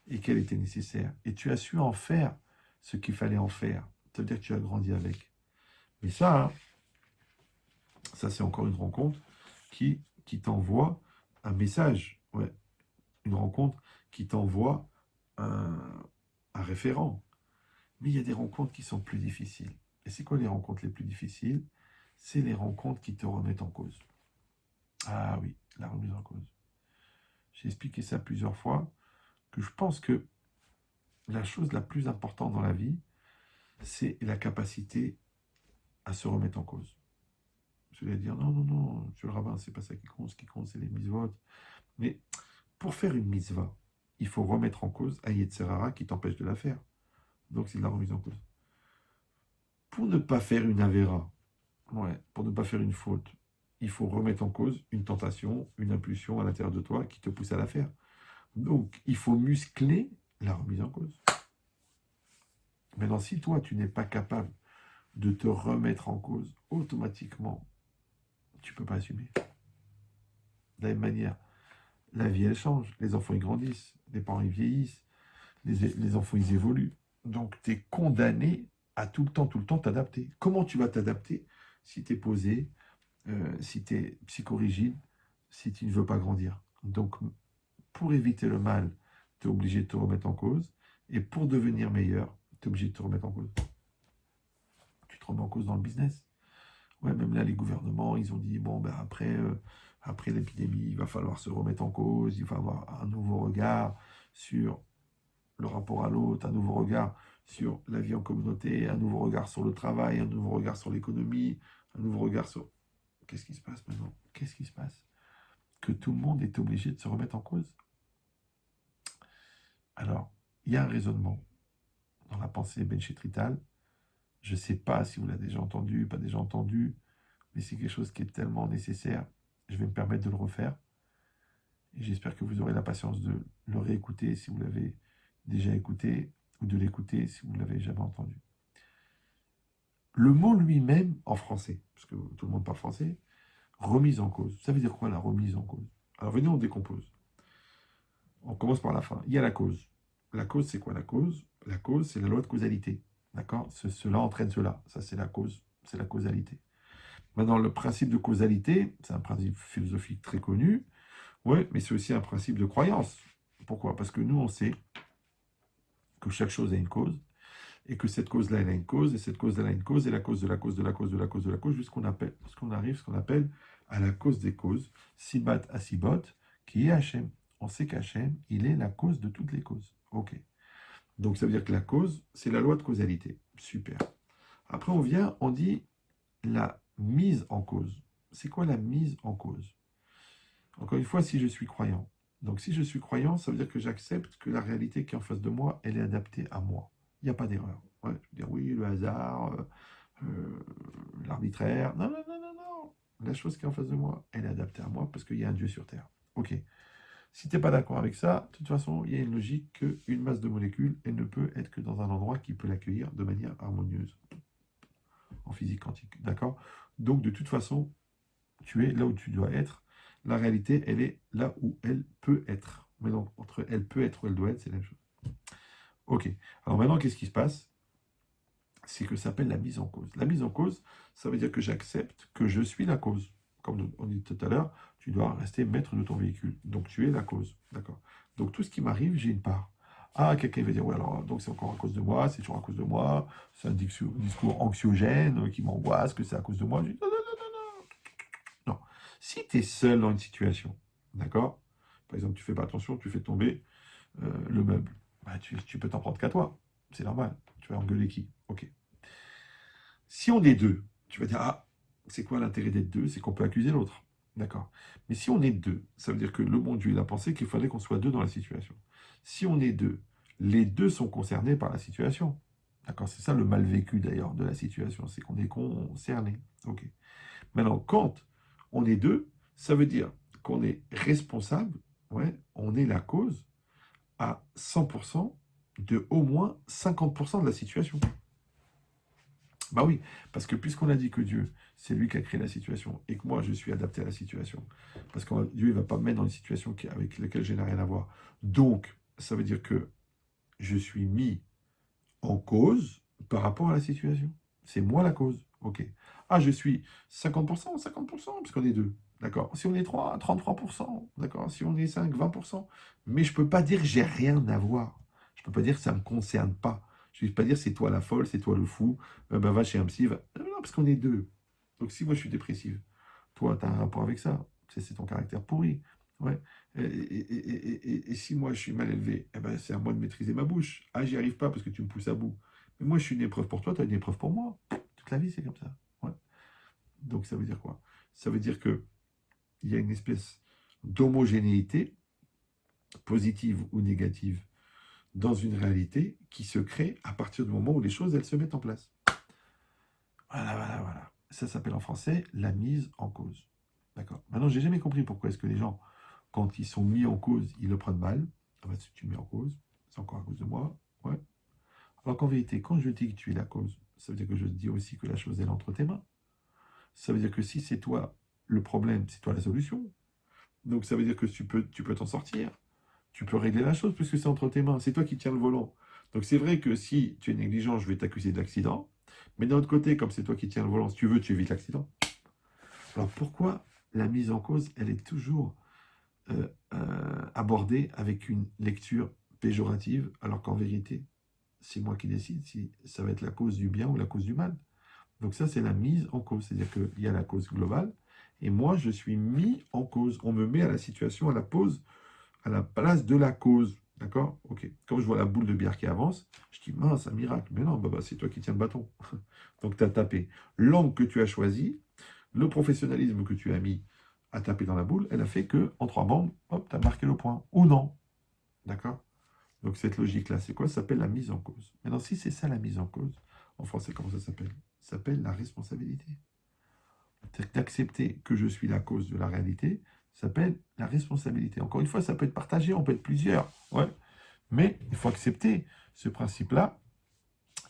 et qu'elle était nécessaire. Et tu as su en faire ce qu'il fallait en faire. Ça veut dire que tu as grandi avec. Mais ça c'est encore une rencontre qui t'envoie un message. Ouais, une rencontre qui t'envoie un, un référent. Mais il y a des rencontres qui sont plus difficiles. Et c'est quoi les rencontres les plus difficiles? C'est les rencontres qui te remettent en cause. Ah oui, la remise en cause. J'ai expliqué ça plusieurs fois, que je pense que la chose la plus importante dans la vie, c'est la capacité à se remettre en cause. Je vais dire, non, non, non, monsieur le rabbin, c'est pas ça qui compte, ce qui compte, c'est les mitzvot. Mais pour faire une mitzvah, il faut remettre en cause un Yetzirara qui t'empêche de la faire. Donc c'est de la remise en cause. Pour ne pas faire une avéra, ouais, pour ne pas faire une faute, il faut remettre en cause une tentation, une impulsion à l'intérieur de toi qui te pousse à la faire. Donc, il faut muscler la remise en cause. Maintenant, si toi, tu n'es pas capable de te remettre en cause, automatiquement, tu ne peux pas assumer. De la même manière, la vie, elle change. Les enfants, ils grandissent. Les parents, ils vieillissent. Les enfants, ils évoluent. Donc, tu es condamné à tout le temps t'adapter. Comment tu vas t'adapter si tu es posé, si tu es psychorigide, si tu ne veux pas grandir? Donc, pour éviter le mal, tu es obligé de te remettre en cause. Et pour devenir meilleur, tu es obligé de te remettre en cause. Tu te remets en cause dans le business. Ouais, même là, les gouvernements, ils ont dit, bon, ben après l'épidémie, il va falloir se remettre en cause, il va avoir un nouveau regard sur le rapport à l'autre, un nouveau regard sur la vie en communauté, un nouveau regard sur le travail, un nouveau regard sur l'économie, un nouveau regard sur... Qu'est-ce qui se passe maintenant? Qu'est-ce qui se passe? Que tout le monde est obligé de se remettre en cause. Alors, il y a un raisonnement dans la pensée benchetrital. Je ne sais pas si vous l'avez déjà entendu, pas déjà entendu, mais c'est quelque chose qui est tellement nécessaire. Je vais me permettre de le refaire. Et j'espère que vous aurez la patience de le réécouter si vous l'avez déjà écouté, ou de l'écouter si vous ne l'avez jamais entendu. Le mot lui-même, en français, parce que tout le monde parle français, remise en cause. Ça veut dire quoi la remise en cause? Alors venez, on décompose. On commence par la fin. Il y a la cause. La cause, c'est quoi la cause? La cause, c'est la loi de causalité. D'accord? Cela entraîne cela. Ça, c'est la cause. C'est la causalité. Maintenant, le principe de causalité, c'est un principe philosophique très connu. Oui, mais c'est aussi un principe de croyance. Pourquoi? Parce que nous, on sait que chaque chose a une cause, et que cette cause-là, elle a une cause, et cette cause-là, elle a une cause, et la cause de la cause de la cause de la cause de la cause, jusqu'on arrive ce qu'on appelle à la cause des causes, Sibat Asibot, qui est Hachem. On sait qu'Hachem, il est la cause de toutes les causes. Ok. Donc ça veut dire que la cause, c'est la loi de causalité. Super. Après, on vient, on dit la mise en cause. C'est quoi la mise en cause? Encore une fois, si je suis croyant. Donc si je suis croyant, ça veut dire que j'accepte que la réalité qui est en face de moi, elle est adaptée à moi. Il n'y a pas d'erreur. Ouais, je veux dire, oui, le hasard, l'arbitraire. Non, non, non, non, non. La chose qui est en face de moi, elle est adaptée à moi parce qu'il y a un Dieu sur Terre. Ok. Si tu n'es pas d'accord avec ça, de toute façon, il y a une logique qu'une masse de molécules, elle ne peut être que dans un endroit qui peut l'accueillir de manière harmonieuse en physique quantique. D'accord? Donc, de toute façon, tu es là où tu dois être. La réalité, elle est là où elle peut être. Mais donc, entre elle peut être ou elle doit être, c'est la même chose. Ok. Alors maintenant, qu'est-ce qui se passe? C'est que ça s'appelle la mise en cause. La mise en cause, ça veut dire que j'accepte que je suis la cause. Comme on dit tout à l'heure, tu dois rester maître de ton véhicule. Donc tu es la cause. D'accord? Donc tout ce qui m'arrive, j'ai une part. Ah, quelqu'un va dire, ouais, alors, donc c'est encore à cause de moi, c'est toujours à cause de moi, c'est un discours anxiogène qui m'angoisse, que c'est à cause de moi. Je dis, non, non, non, non, non. Non. Si tu es seul dans une situation, d'accord? Par exemple, tu fais pas attention, tu fais tomber le meuble. Bah, tu peux t'en prendre qu'à toi. C'est normal. Tu vas engueuler qui? Ok. Si on est deux, tu vas dire, ah, c'est quoi l'intérêt d'être deux? C'est qu'on peut accuser l'autre. D'accord. Mais si on est deux, ça veut dire que le bon Dieu, il a pensé qu'il fallait qu'on soit deux dans la situation. Si on est deux, les deux sont concernés par la situation. D'accord. C'est ça le mal vécu d'ailleurs de la situation, c'est qu'on est concerné. Ok. Maintenant, quand on est deux, ça veut dire qu'on est responsable, ouais, on est la cause à 100% de au moins 50% de la situation. Bah oui, parce que puisqu'on a dit que Dieu, c'est lui qui a créé la situation, et que moi, je suis adapté à la situation, parce que Dieu, il ne va pas me mettre dans une situation avec laquelle je n'ai rien à voir. Donc, ça veut dire que je suis mis en cause par rapport à la situation. C'est moi la cause. Ok. Ah, je suis 50%, 50%, puisqu'on est deux. D'accord. Si on est 3, 33%. D'accord. Si on est 5, 20%. Mais je ne peux pas dire que j'ai rien à voir. Je ne peux pas dire que ça ne me concerne pas. Je ne peux pas dire c'est toi la folle, c'est toi le fou. Ben, va chez un psy. Non, non, parce qu'on est deux. Donc si moi je suis dépressive, toi tu as un rapport avec ça. C'est ton caractère pourri. Ouais. Et si moi je suis mal élevé, eh ben, c'est à moi de maîtriser ma bouche. Ah, j'y arrive pas parce que tu me pousses à bout. Mais moi je suis une épreuve pour toi, tu es une épreuve pour moi. Toute la vie c'est comme ça. Ouais. Donc ça veut dire quoi? Ça veut dire que il y a une espèce d'homogénéité, positive ou négative, dans une réalité qui se crée à partir du moment où les choses elles se mettent en place. Voilà, voilà, voilà. Ça s'appelle en français la mise en cause. D'accord. Maintenant, j'ai jamais compris pourquoi est-ce que les gens, quand ils sont mis en cause, ils le prennent mal. Ah bah, si tu me mets en cause, c'est encore à cause de moi. Ouais. Alors qu'en vérité, quand je dis que tu es la cause, ça veut dire que je dis aussi que la chose est entre tes mains. Ça veut dire que si c'est toi le problème, c'est toi la solution. Donc ça veut dire que tu peux t'en sortir. Tu peux régler la chose puisque c'est entre tes mains. C'est toi qui tiens le volant. Donc c'est vrai que si tu es négligent, je vais t'accuser d'accident. Mais d'un autre côté, comme c'est toi qui tiens le volant, si tu veux, tu évites l'accident. Alors pourquoi la mise en cause, elle est toujours abordée avec une lecture péjorative, alors qu'en vérité, c'est moi qui décide si ça va être la cause du bien ou la cause du mal. Donc ça, c'est la mise en cause. C'est-à-dire qu'il y a la cause globale, et moi, je suis mis en cause. On me met à la situation, à la place de la cause. D'accord? Ok. Comme je vois la boule de bière qui avance, je dis, mince, un miracle. Mais non, bah, c'est toi qui tiens le bâton. Donc tu as tapé. L'angle que tu as choisi, le professionnalisme que tu as mis à taper dans la boule, elle a fait que en 3 bandes, hop, tu as marqué le point. Ou non. D'accord? Donc cette logique-là, c'est quoi? Ça s'appelle la mise en cause. Maintenant, si c'est ça la mise en cause, en français, comment ça s'appelle? Ça s'appelle la responsabilité. C'est d'accepter que je suis la cause de la réalité, ça s'appelle la responsabilité. Encore une fois, ça peut être partagé, on peut être plusieurs. Ouais. Mais il faut accepter ce principe-là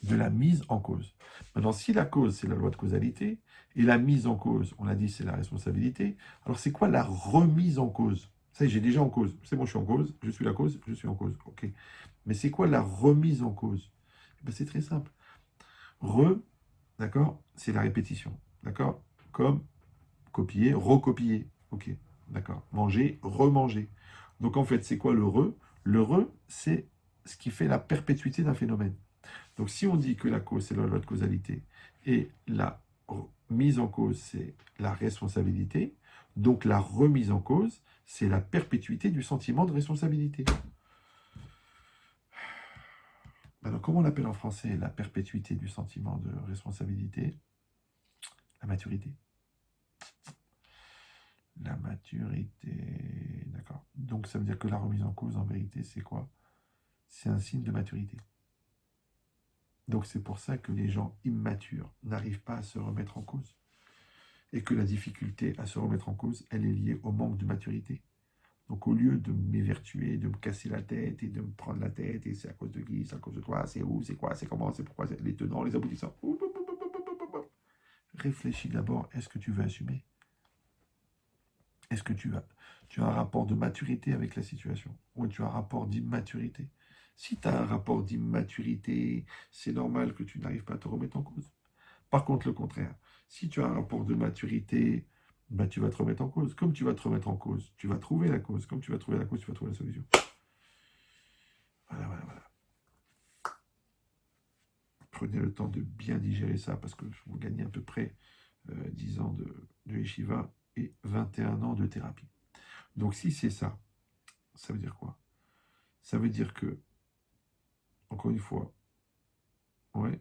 de la mise en cause. Maintenant, si la cause, c'est la loi de causalité, et la mise en cause, on l'a dit, c'est la responsabilité, alors c'est quoi la remise en cause? Ça y est, j'ai déjà en cause. C'est bon, je suis en cause, je suis la cause, je suis en cause. Ok. Mais c'est quoi la remise en cause? Eh ben, c'est très simple. Re, d'accord, c'est la répétition. D'accord? Comme copier, recopier. Ok, d'accord. Manger, remanger. Donc en fait, c'est quoi le re? Le re, c'est ce qui fait la perpétuité d'un phénomène. Donc si on dit que la cause, c'est la loi de causalité, et la mise en cause, c'est la responsabilité, donc la remise en cause, c'est la perpétuité du sentiment de responsabilité. Alors, comment on appelle en français la perpétuité du sentiment de responsabilité? La maturité. La maturité, d'accord. Donc, ça veut dire que la remise en cause, en vérité, c'est quoi? C'est un signe de maturité. Donc, c'est pour ça que les gens immatures n'arrivent pas à se remettre en cause. Et que la difficulté à se remettre en cause, elle est liée au manque de maturité. Donc, au lieu de m'évertuer, de me casser la tête et de me prendre la tête, et c'est à cause de qui, c'est à cause de toi, c'est où, c'est quoi, c'est comment, c'est pourquoi, c'est les tenants, les aboutissants. Réfléchis d'abord, est-ce que tu veux assumer? Est-ce que tu as un rapport de maturité avec la situation? Ou tu as un rapport d'immaturité? Si tu as un rapport d'immaturité, c'est normal que tu n'arrives pas à te remettre en cause. Par contre, le contraire, si tu as un rapport de maturité, bah, tu vas te remettre en cause. Comme tu vas te remettre en cause, tu vas trouver la cause. Comme tu vas trouver la cause, tu vas trouver la solution. Voilà, voilà, voilà. Prenez le temps de bien digérer ça parce que vous gagnez à peu près 10 ans de yeshiva et 21 ans de thérapie. Donc si c'est ça, ça veut dire quoi? Ça veut dire que, encore une fois, ouais,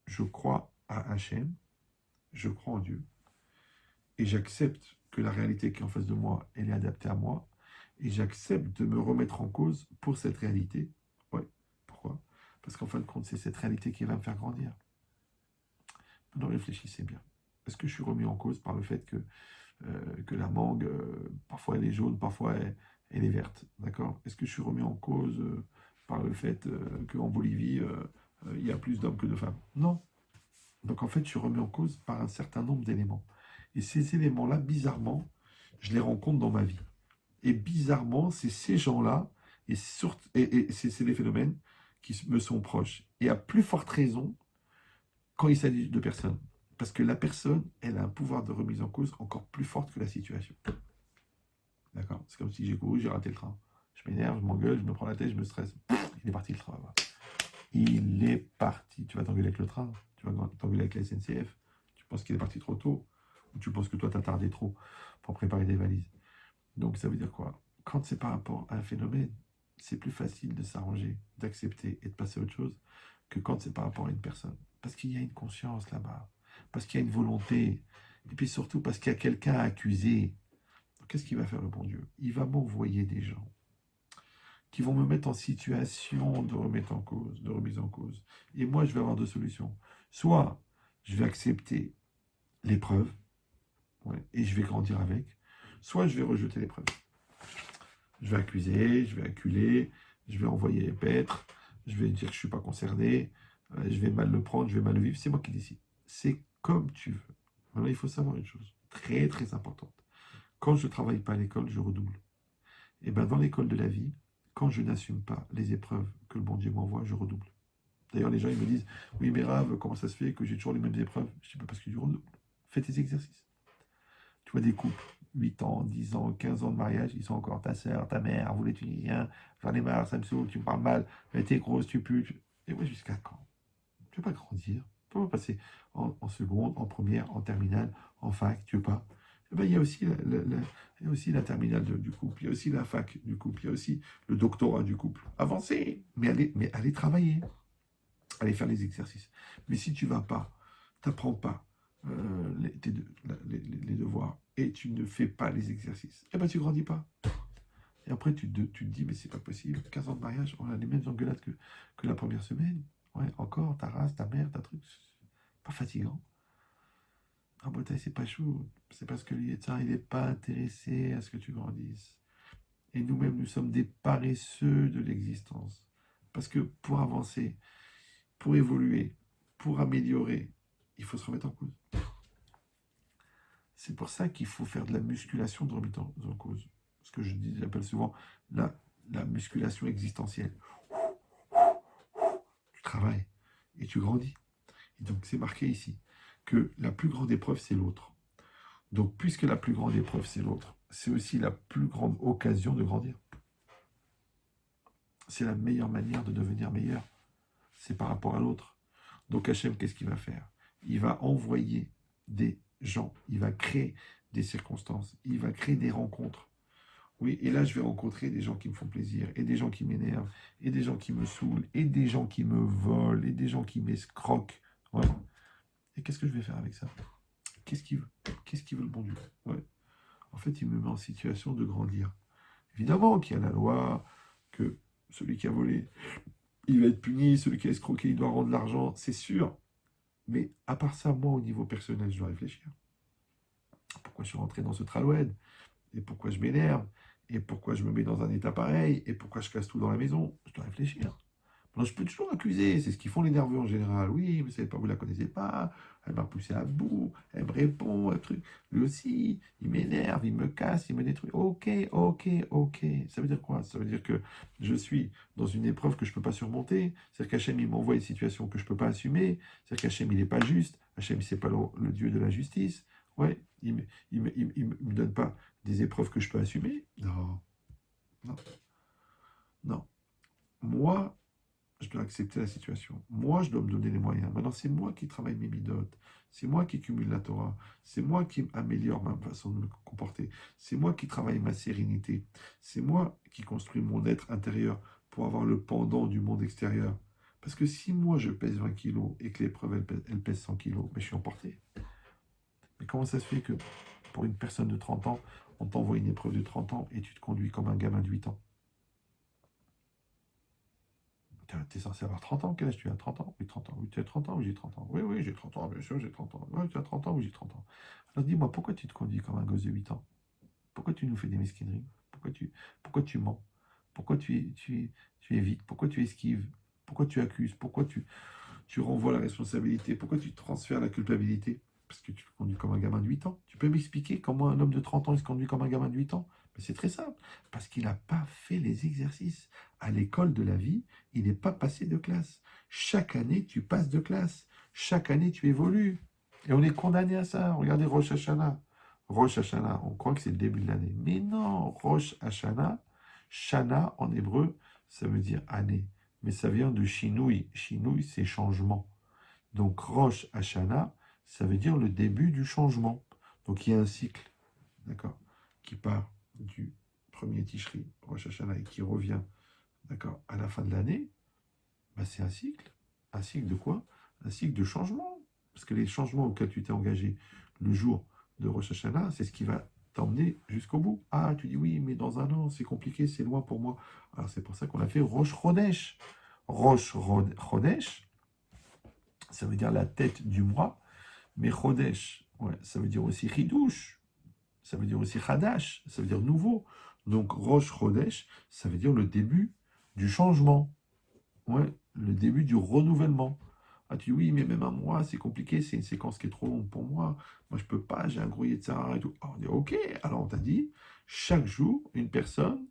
je crois à Hachem, je crois en Dieu, et j'accepte que la réalité qui est en face de moi, elle est adaptée à moi, et j'accepte de me remettre en cause pour cette réalité. Ouais, pourquoi? Parce qu'en fin de compte, c'est cette réalité qui va me faire grandir. Maintenant, réfléchissez bien. Est-ce que je suis remis en cause par le fait que la mangue, parfois elle est jaune, parfois elle est verte, d'accord? Est-ce que je suis remis en cause par le fait qu'en Bolivie, il y a plus d'hommes que de femmes? Non. Donc en fait, je suis remis en cause par un certain nombre d'éléments. Et ces éléments-là, bizarrement, je les rencontre dans ma vie. Et bizarrement, c'est ces gens-là, et c'est des phénomènes qui me sont proches. Et à plus forte raison, quand il s'agit de personnes. Parce que la personne, elle a un pouvoir de remise en cause encore plus fort que la situation. D'accord? C'est comme si j'ai couru, j'ai raté le train. Je m'énerve, je m'engueule, je me prends la tête, je me stresse. Il est parti le train. Voilà. Il est parti. Tu vas t'engueuler avec le train, tu vas t'engueuler avec la SNCF. Tu penses qu'il est parti trop tôt, ou tu penses que toi, t'as tardé trop pour préparer des valises. Donc ça veut dire quoi? Quand c'est par rapport à un phénomène, c'est plus facile de s'arranger, d'accepter et de passer à autre chose que quand c'est par rapport à une personne. Parce qu'il y a une conscience là-bas, parce qu'il y a une volonté, et puis surtout parce qu'il y a quelqu'un à accuser. Qu'est-ce qu'il va faire le bon Dieu? Il va m'envoyer des gens qui vont me mettre en situation de remettre en cause, de remise en cause. Et moi, je vais avoir deux solutions. Soit je vais accepter l'épreuve, ouais, et je vais grandir avec, soit je vais rejeter l'épreuve. Je vais accuser, je vais acculer, je vais envoyer les paîtres, je vais dire que je ne suis pas concerné, je vais mal le prendre, je vais mal le vivre. C'est moi qui décide. C'est comme tu veux. Maintenant, il faut savoir une chose très très importante. Quand je ne travaille pas à l'école, je redouble. Et bien dans l'école de la vie, quand je n'assume pas les épreuves que le bon Dieu m'envoie, je redouble. D'ailleurs, les gens ils me disent, oui mais Rav, comment ça se fait que j'ai toujours les mêmes épreuves? Je dis, parce que je redouble. Fais tes exercices. Tu vois des couples, 8 ans, 10 ans, 15 ans de mariage, ils sont encore ta sœur, ta mère, vous les Tunisiens, j'en ai marre, ça me saoule, tu me parles mal, t'es grosse, tu pues. Et moi, jusqu'à quand? Tu veux pas grandir? Tu veux pas passer en seconde, en première, en terminale, en fac, tu veux pas? Eh ben, il y a aussi il y a aussi la terminale du couple, il y a aussi la fac du couple, il y a aussi le doctorat du couple. Avancez, mais allez travailler, allez faire les exercices. Mais si tu vas pas, t'apprends pas les devoirs et tu ne fais pas les exercices, eh ben tu grandis pas. Et après tu te dis, mais c'est pas possible, 15 ans de mariage, on a les mêmes engueulades que la première semaine. Ouais, encore, ta race, ta mère, ta truc, pas fatigant. En Bretagne, c'est pas chaud. C'est parce que l'État, il n'est pas intéressé à ce que tu grandisses. Et nous-mêmes, nous sommes des paresseux de l'existence. Parce que pour avancer, pour évoluer, pour améliorer, il faut se remettre en cause. C'est pour ça qu'il faut faire de la musculation de remise en cause. Ce que j'appelle souvent la musculation existentielle. Tu travailles et tu grandis. Et donc c'est marqué ici que la plus grande épreuve, c'est l'autre. Donc puisque la plus grande épreuve, c'est l'autre, c'est aussi la plus grande occasion de grandir. C'est la meilleure manière de devenir meilleur. C'est par rapport à l'autre. Donc Hachem, qu'est-ce qu'il va faire? Il va envoyer des gens, il va créer des circonstances, il va créer des rencontres Oui, et là, je vais rencontrer des gens qui me font plaisir, et des gens qui m'énervent, et des gens qui me saoulent, et des gens qui me volent, et des gens qui m'escroquent. Ouais. Et qu'est-ce que je vais faire avec ça? Qu'est-ce qu'il veut? Qu'est-ce qu'il veut le bon Dieu? Ouais. En fait, il me met en situation de grandir. Évidemment qu'il y a la loi, que celui qui a volé, il va être puni, celui qui a escroqué, il doit rendre l'argent, c'est sûr. Mais à part ça, moi, au niveau personnel, je dois réfléchir. Pourquoi je suis rentré dans ce traloued? Et pourquoi je m'énerve? Et pourquoi je me mets dans un état pareil? Et pourquoi je casse tout dans la maison? Je dois réfléchir. Alors, je peux toujours accuser, c'est ce qu'ils font les nerveux en général. Oui, mais c'est pas, vous la connaissez pas, elle m'a poussé à bout, elle me répond, un truc. Lui aussi, il m'énerve, il me casse, il me détruit. Ok, ok, ok. Ça veut dire quoi? Ça veut dire que je suis dans une épreuve que je ne peux pas surmonter. C'est-à-dire qu'Hachem, il m'envoie une situation que je ne peux pas assumer. C'est-à-dire qu'Hachem, il n'est pas juste. Hachem, c'est pas le Dieu de la justice. Ouais, il me donne pas des épreuves que je peux assumer. Non, non, non. Moi, je dois accepter la situation. Moi, je dois me donner les moyens. Maintenant, c'est moi qui travaille mes midotes. C'est moi qui cumule la Torah. C'est moi qui améliore ma façon de me comporter. C'est moi qui travaille ma sérénité. C'est moi qui construis mon être intérieur pour avoir le pendant du monde extérieur. Parce que si moi, je pèse 20 kilos et que l'épreuve, elle pèse 100 kilos, mais je suis emporté. Mais comment ça se fait que pour une personne de 30 ans, on t'envoie une épreuve de 30 ans et tu te conduis comme un gamin de 8 ans? Tu es censé avoir 30 ans, quel âge tu as? 30 ans? Oui, 30 ans. Oui, tu as 30 ans? Oui, j'ai 30 ans. Oui, oui, j'ai 30 ans, bien sûr, j'ai 30 ans. Oui, tu as 30 ans? Oui, j'ai 30 ans. Alors dis-moi, pourquoi tu te conduis comme un gosse de 8 ans? Pourquoi tu nous fais des mesquineries? Pourquoi tu mens? Pourquoi tu évites? Pourquoi tu esquives? Pourquoi tu accuses? Pourquoi tu renvoies la responsabilité? Pourquoi tu transfères la culpabilité? Parce que tu te conduis comme un gamin de 8 ans. Tu peux m'expliquer comment un homme de 30 ans il se conduit comme un gamin de 8 ans? Mais c'est très simple. Parce qu'il n'a pas fait les exercices. À l'école de la vie, il n'est pas passé de classe. Chaque année, tu passes de classe. Chaque année, tu évolues. Et on est condamné à ça. Regardez Rosh Hashanah. Rosh Hashanah, on croit que c'est le début de l'année. Mais non, Rosh Hashanah, Shana en hébreu, ça veut dire année. Mais ça vient de Shinui. Shinui, c'est changement. Donc Rosh Hashanah, ça veut dire le début du changement. Donc il y a un cycle, d'accord, qui part du premier Tishri, Rosh Hashanah, et qui revient, d'accord, à la fin de l'année. Bah, c'est un cycle. Un cycle de quoi? Un cycle de changement. Parce que les changements auxquels tu t'es engagé le jour de Rosh Hashanah, c'est ce qui va t'emmener jusqu'au bout. Ah, tu dis oui, mais dans un an, c'est compliqué, c'est loin pour moi. Alors c'est pour ça qu'on a fait Rosh Chodesh. Rosh Chodesh, ça veut dire la tête du mois, mais Chodesh, ouais, ça veut dire aussi Chidouche, ça veut dire aussi Chadash, ça veut dire nouveau. Donc Rosh Chodesh, ça veut dire le début du changement, ouais, le début du renouvellement. Ah, tu dis oui, mais même un mois, c'est compliqué, c'est une séquence qui est trop longue pour moi. Moi, je peux pas, j'ai un gros Yetzirah et tout. Alors, on dit ok, alors on t'a dit, chaque jour, une personne,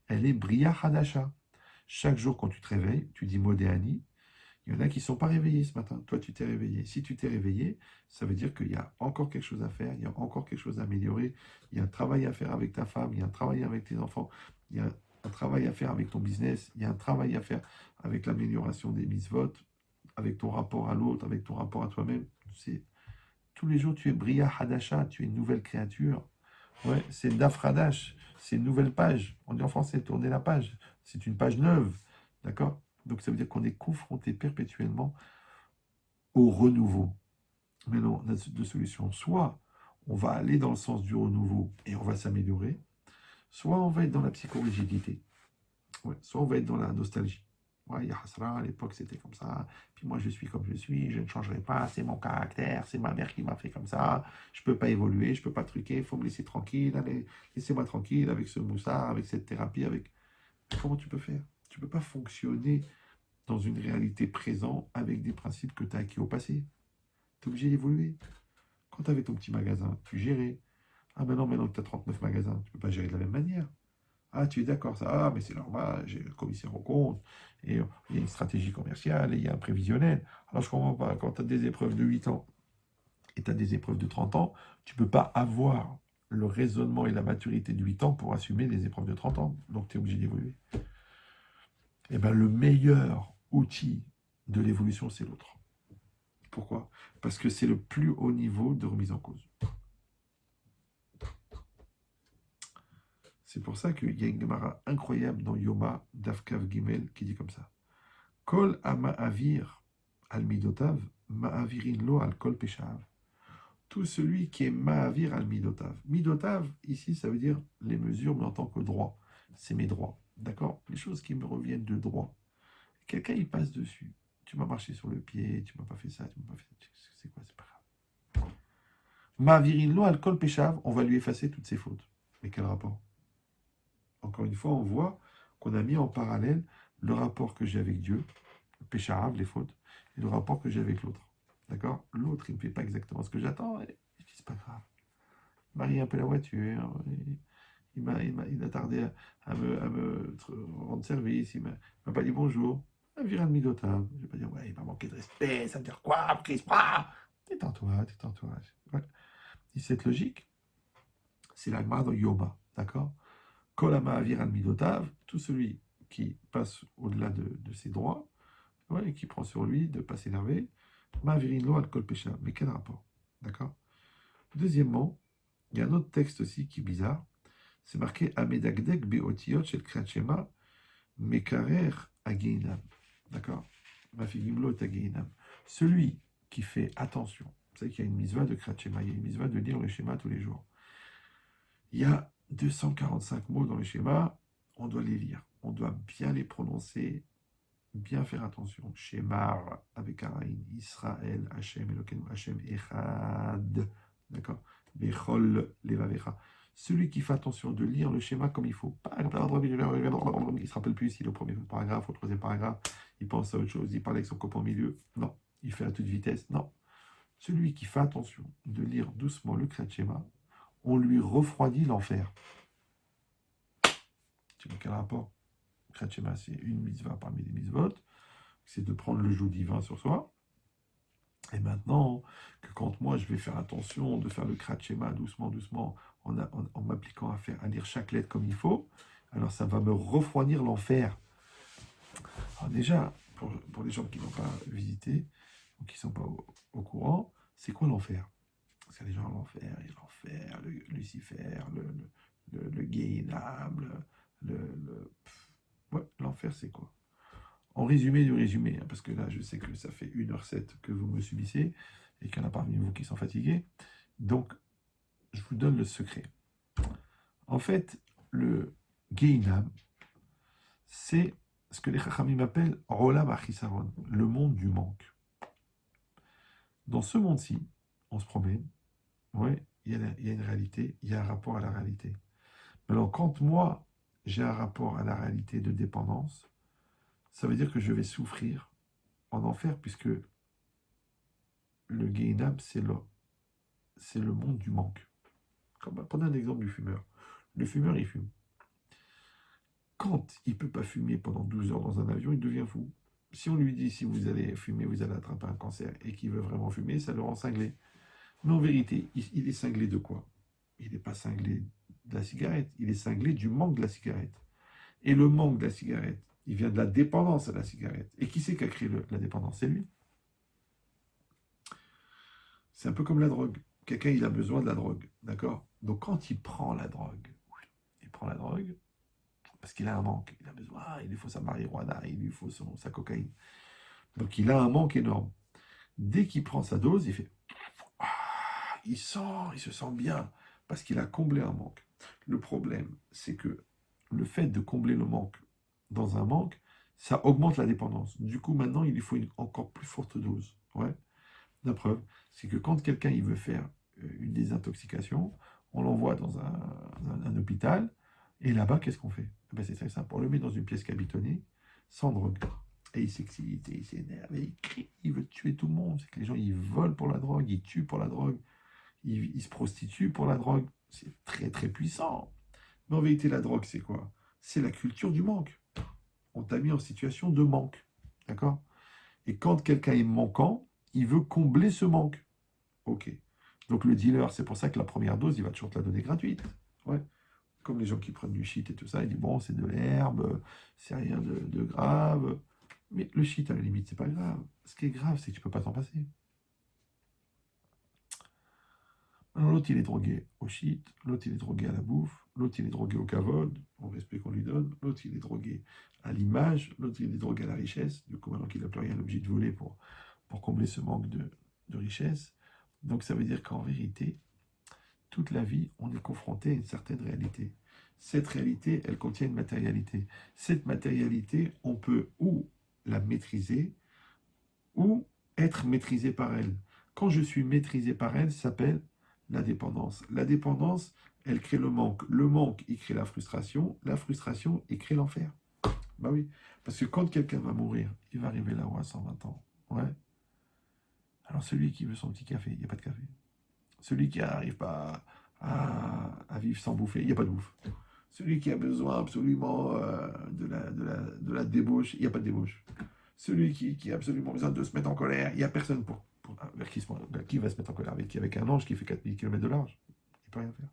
elle est Bria Hadasha. Chaque jour, quand tu te réveilles, tu dis Modéani. Il y en a qui ne sont pas réveillés ce matin. Toi, tu t'es réveillé. Si tu t'es réveillé, ça veut dire qu'il y a encore quelque chose à faire, il y a encore quelque chose à améliorer, il y a un travail à faire avec ta femme, il y a un travail avec tes enfants, il y a un travail à faire avec ton business, il y a un travail à faire avec l'amélioration des mitzvot, avec ton rapport à l'autre, avec ton rapport à toi-même. C'est tous les jours, tu es Bria Hadasha, tu es une nouvelle créature. Ouais, c'est Dafradash, c'est une nouvelle page. On dit en français, tourner la page. C'est une page neuve. D'accord? Donc ça veut dire qu'on est confronté perpétuellement au renouveau. Mais non, on a deux solutions. Soit on va aller dans le sens du renouveau et on va s'améliorer, soit on va être dans la psychorigidité. Ouais, soit on va être dans la nostalgie. Ouais, il y a Hasra, à l'époque c'était comme ça, puis moi je suis comme je suis, je ne changerai pas, c'est mon caractère, c'est ma mère qui m'a fait comme ça, je ne peux pas évoluer, je ne peux pas truquer, il faut me laisser tranquille, allez, laissez-moi tranquille avec ce moussard, avec cette thérapie, avec... Comment tu peux faire? Tu ne peux pas fonctionner dans une réalité présente avec des principes que tu as acquis au passé. Tu es obligé d'évoluer. Quand tu avais ton petit magasin, tu gérais. Ah, maintenant que tu as 39 magasins, tu ne peux pas gérer de la même manière. Ah, tu es d'accord, ça. Ah, mais c'est normal, j'ai le commissaire au compte, et il y a une stratégie commerciale, et il y a un prévisionnel. Alors, je ne comprends pas, quand tu as des épreuves de 8 ans et tu as des épreuves de 30 ans, tu ne peux pas avoir le raisonnement et la maturité de 8 ans pour assumer les épreuves de 30 ans. Donc, tu es obligé d'évoluer. Eh bien, le meilleur outil de l'évolution, c'est l'autre. Pourquoi? Parce que c'est le plus haut niveau de remise en cause. C'est pour ça qu'il y a une Gemara incroyable dans Yoma, Dafkav Gimel, qui dit comme ça. Kol ama'avir al midotav, ma'avirin lo al kol peshav. Tout celui qui est ma'avir al midotav. Midotav, ici, ça veut dire les mesures, mais en tant que droit. C'est mes droits. D'accord? Les choses qui me reviennent de droit. Quelqu'un, il passe dessus. Tu m'as marché sur le pied, tu m'as pas fait ça, tu m'as pas fait ça. C'est quoi? C'est pas grave. Ma'avirin lo al kol peshav, on va lui effacer toutes ses fautes. Mais quel rapport? Encore une fois, on voit qu'on a mis en parallèle le rapport que j'ai avec Dieu, le pécharav, les fautes, et le rapport que j'ai avec l'autre. D'accord? L'autre, il ne me fait pas exactement ce que j'attends, et je dis, c'est pas grave. Il m'a un peu la voiture, il a tardé à me rendre service, il m'a pas dit bonjour. Un viral midotav. Je vais pas dire, ouais, il m'a manqué de respect, ça veut dire quoi, Chris? Détends-toi, détends-toi. Ouais. Et cette logique, c'est la Gemara dans Yoma, d'accord? Kol ha'ma'avir al midotav, tout celui qui passe au-delà de ses droits, ouais, et qui prend sur lui de ne pas s'énerver, ma'avirin lo al kol pesha. Mais quel rapport? D'accord? Deuxièmement, il y a un autre texte aussi qui est bizarre. C'est marqué Amedagdek be'otiyot shel kriyat shema mekarer ageinam. D'accord? Mafigimlo et ageinam. Celui qui fait attention, vous savez qu'il y a une mitzvah de kriyat shema, il y a une mitzvah de lire le schéma tous les jours. Il y a 245 mots dans le schéma, on doit les lire, on doit bien les prononcer, bien faire attention. Shemar avec Araïn, Israël, Hachem, Elokeinu, Hachem, Echad, d'accord? Bechol, Levavecha. Celui qui fait attention de lire le schéma comme il faut, pas, il ne se rappelle plus ici le premier paragraphe, le troisième paragraphe, il pense à autre chose, il parle avec son copain au milieu, non, il fait à toute vitesse, non. Celui qui fait attention de lire doucement le Kriyat Shema, on lui refroidit l'enfer. Tu vois quel rapport? Kriyat Shema, c'est une mitzvah parmi les mitzvot, c'est de prendre le joug divin sur soi. Et maintenant, que quand moi je vais faire attention de faire le Kriyat Shema doucement, doucement, en m'appliquant à lire chaque lettre comme il faut, alors ça va me refroidir l'enfer. Alors déjà, pour les gens qui n'ont pas visité, ou qui ne sont pas au courant, c'est quoi l'enfer? Parce qu'il y a des gens l'enfer, il y a l'enfer, le Lucifer, le Gehinam, ouais, l'enfer c'est quoi? En résumé du résumé, hein, parce que là je sais que ça fait 1h07 que vous me subissez, et qu'il y en a parmi vous qui sont fatigués, donc je vous donne le secret. En fait, le Gehinam, c'est ce que les Chachamim appellent Olam Achisaron, le monde du manque. Dans ce monde-ci, on se promène, ouais, il y a une réalité, il y a un rapport à la réalité. Alors, quand moi, j'ai un rapport à la réalité de dépendance, ça veut dire que je vais souffrir en enfer, puisque le Gehinam, c'est le monde du manque. Prenez un exemple du fumeur. Le fumeur, il fume. Quand il ne peut pas fumer pendant 12 heures dans un avion, il devient fou. Si on lui dit, si vous allez fumer, vous allez attraper un cancer, et qu'il veut vraiment fumer, ça le rend cinglé. Mais en vérité, il est cinglé de quoi? Il n'est pas cinglé de la cigarette, il est cinglé du manque de la cigarette. Et le manque de la cigarette, il vient de la dépendance à la cigarette. Et qui c'est qui a créé la dépendance? C'est lui. C'est un peu comme la drogue. Quelqu'un, il a besoin de la drogue, d'accord? Donc quand il prend la drogue, parce qu'il a un manque. Il a besoin, il lui faut sa marijuana, il lui faut sa cocaïne. Donc il a un manque énorme. Dès qu'il prend sa dose, il fait... il se sent bien, parce qu'il a comblé un manque. Le problème, c'est que le fait de combler le manque dans un manque, ça augmente la dépendance. Du coup, maintenant, il lui faut une encore plus forte dose. Ouais. La preuve, c'est que quand quelqu'un il veut faire une désintoxication, on l'envoie dans un hôpital, et là-bas, qu'est-ce qu'on fait? Ben, c'est très simple. On le met dans une pièce cabitonnée, sans drogue. Et il s'excite, et il s'énerve, et il crie, il veut tuer tout le monde. C'est que les gens, ils volent pour la drogue, ils tuent pour la drogue, ils se prostituent pour la drogue. C'est très, très puissant. Mais en vérité, la drogue, c'est quoi? C'est la culture du manque. On t'a mis en situation de manque. D'accord? Et quand quelqu'un est manquant, il veut combler ce manque. Ok. Donc le dealer, c'est pour ça que la première dose, il va toujours te la donner gratuite. Ouais. Comme les gens qui prennent du shit et tout ça, il dit bon, c'est de l'herbe, c'est rien de grave. Mais le shit, à la limite, c'est pas grave. Ce qui est grave, c'est que tu peux pas t'en passer. L'autre, il est drogué au shit, l'autre, il est drogué à la bouffe, l'autre, il est drogué au kavod, au respect qu'on lui donne, l'autre, il est drogué à l'image, l'autre, il est drogué à la richesse. Du coup, maintenant qu'il n'a plus rien, il est obligé de voler pour combler ce manque de richesse. Donc, ça veut dire qu'en vérité, toute la vie, on est confronté à une certaine réalité. Cette réalité, elle contient une matérialité. Cette matérialité, on peut ou la maîtriser, ou être maîtrisé par elle. Quand je suis maîtrisé par elle, ça s'appelle la dépendance. La dépendance, elle crée le manque. Le manque, il crée la frustration. La frustration, il crée l'enfer. Bah oui, parce que quand quelqu'un va mourir, il va arriver là-haut à 120 ans. Ouais. Alors celui qui veut son petit café, il n'y a pas de café. Celui qui n'arrive pas à vivre sans bouffer, il n'y a pas de bouffe. Celui qui a besoin absolument de la débauche, il n'y a pas de débauche. Celui qui a absolument besoin de se mettre en colère, il n'y a personne vers qui va se mettre en colère avec un ange qui fait 4000 km de large. Il ne peut rien faire.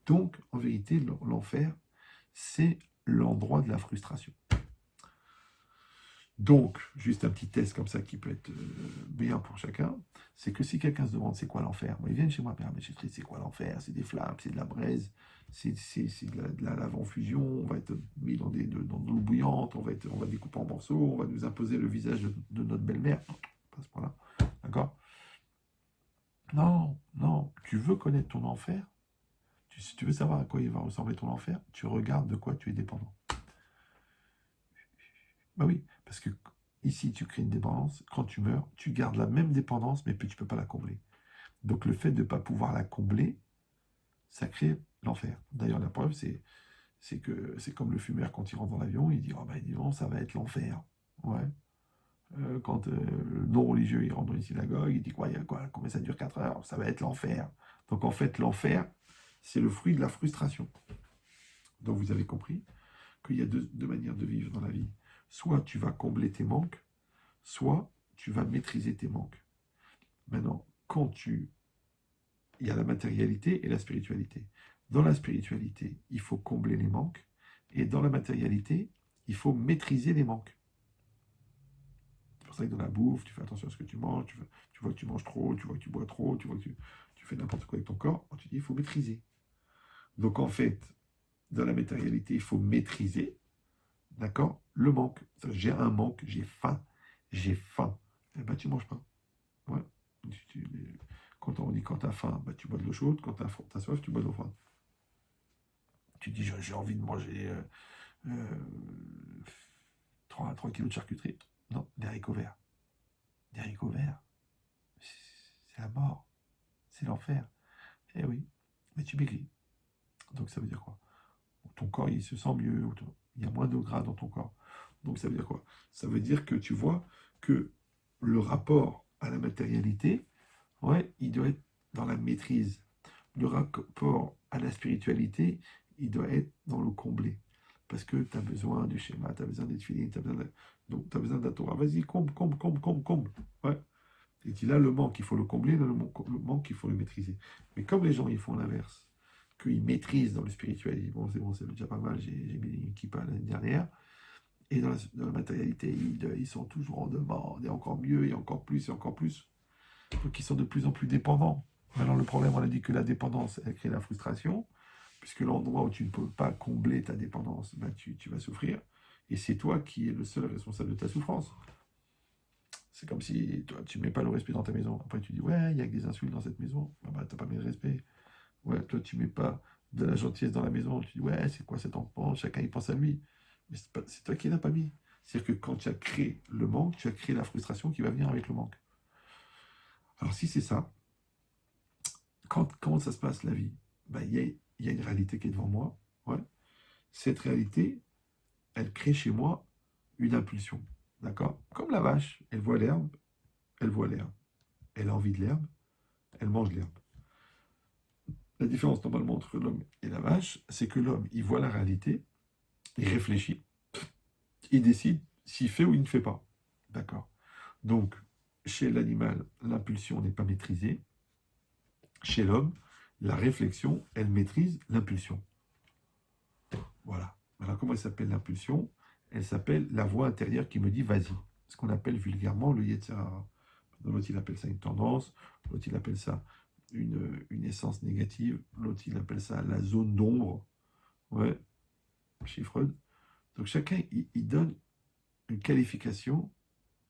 Donc, en vérité, l'enfer, c'est l'endroit de la frustration. Donc, juste un petit test comme ça qui peut être bien pour chacun, c'est que si quelqu'un se demande c'est quoi l'enfer, moi, ils viennent chez moi, mais c'est quoi l'enfer? C'est des flammes, c'est de la braise, c'est de la lave en fusion, on va être mis dans de l'eau bouillante, on va découper en morceaux, on va nous imposer le visage de notre belle-mère. Pas à ce point-là, d'accord? Non, non, tu veux connaître ton enfer, si tu veux savoir à quoi il va ressembler ton enfer, tu regardes de quoi tu es dépendant. Bah oui, parce que ici, tu crées une dépendance. Quand tu meurs, tu gardes la même dépendance, mais puis tu ne peux pas la combler. Donc le fait de ne pas pouvoir la combler, ça crée l'enfer. D'ailleurs, la preuve, c'est que c'est comme le fumeur quand il rentre dans l'avion, il dit, oh ben dis donc, ça va être l'enfer. Ouais. Quand le non-religieux il rentre dans une synagogue, il dit quoi, combien ça dure 4 heures? Ça va être l'enfer. Donc en fait, l'enfer, c'est le fruit de la frustration. Donc vous avez compris qu'il y a deux manières de vivre dans la vie. Soit tu vas combler tes manques, soit tu vas maîtriser tes manques. Maintenant, il y a la matérialité et la spiritualité. Dans la spiritualité, il faut combler les manques, et dans la matérialité, il faut maîtriser les manques. C'est pour ça que dans la bouffe, tu fais attention à ce que tu manges, tu vois que tu manges trop, tu vois que tu bois trop, tu vois que tu fais n'importe quoi avec ton corps, tu dis il faut maîtriser. Donc en fait, dans la matérialité, il faut maîtriser, d'accord, le manque. J'ai un manque, j'ai faim. Eh ben tu manges pas. Ouais. Quand on dit quand tu as faim, bah, tu bois de l'eau chaude. Quand tu as soif, tu bois de l'eau froide. Tu dis j'ai envie de manger 3 kilos de charcuterie. Non, des haricots verts. Des haricots verts, c'est la mort. C'est l'enfer. Eh oui, mais tu maigris. Donc ça veut dire quoi? Ton corps, il se sent mieux. Il y a moins de gras dans ton corps. Donc ça veut dire quoi? Ça veut dire que tu vois que le rapport à la matérialité, ouais, il doit être dans la maîtrise. Le rapport à la spiritualité, il doit être dans le comblé. Parce que tu as besoin du schéma, tu as besoin d'être fini, donc tu as besoin de la Torah. Vas-y, comble. Ouais. Et tu là, le manque, il faut le combler, le manque, il faut le maîtriser. Mais comme les gens, ils font l'inverse, qu'ils maîtrisent dans le spirituel, ils disent, bon, c'est déjà pas mal, j'ai mis une kippa l'année dernière, et dans la matérialité, ils sont toujours en demande, et encore mieux, et encore plus, et encore plus. Donc ils sont de plus en plus dépendants. Maintenant, le problème, on a dit que la dépendance, elle crée la frustration, puisque l'endroit où tu ne peux pas combler ta dépendance, ben, tu vas souffrir, et c'est toi qui es le seul responsable de ta souffrance. C'est comme si toi, tu mets pas le respect dans ta maison. Après, tu dis, ouais, il y a que des insultes dans cette maison. Bah, t'as pas mis le respect. Ouais, toi, tu mets pas de la gentillesse dans la maison. Tu dis, ouais, c'est quoi cet enfant? Chacun, il pense à lui. Mais c'est toi qui l'as pas mis. C'est-à-dire que quand tu as créé le manque, tu as créé la frustration qui va venir avec le manque. Alors, si c'est ça, comment ça se passe, la vie? Ben, il y a une réalité qui est devant moi. Ouais. Cette réalité, elle crée chez moi une impulsion. D'accord? Comme la vache, elle voit l'herbe, elle voit l'herbe. Elle a envie de l'herbe, elle mange l'herbe. La différence normalement entre l'homme et la vache, c'est que l'homme, il voit la réalité, il réfléchit, il décide s'il fait ou il ne fait pas. D'accord? Donc, chez l'animal, l'impulsion n'est pas maîtrisée. Chez l'homme, la réflexion, elle maîtrise l'impulsion. Voilà. Alors, comment elle s'appelle l'impulsion? Elle s'appelle la voix intérieure qui me dit vas-y. Ce qu'on appelle vulgairement le Yetzer Hara. L'autre, il appelle ça une tendance, l'autre, il appelle ça une essence négative. L'autre, il appelle ça la zone d'ombre. Ouais, chez Freud. Donc chacun, il donne une qualification,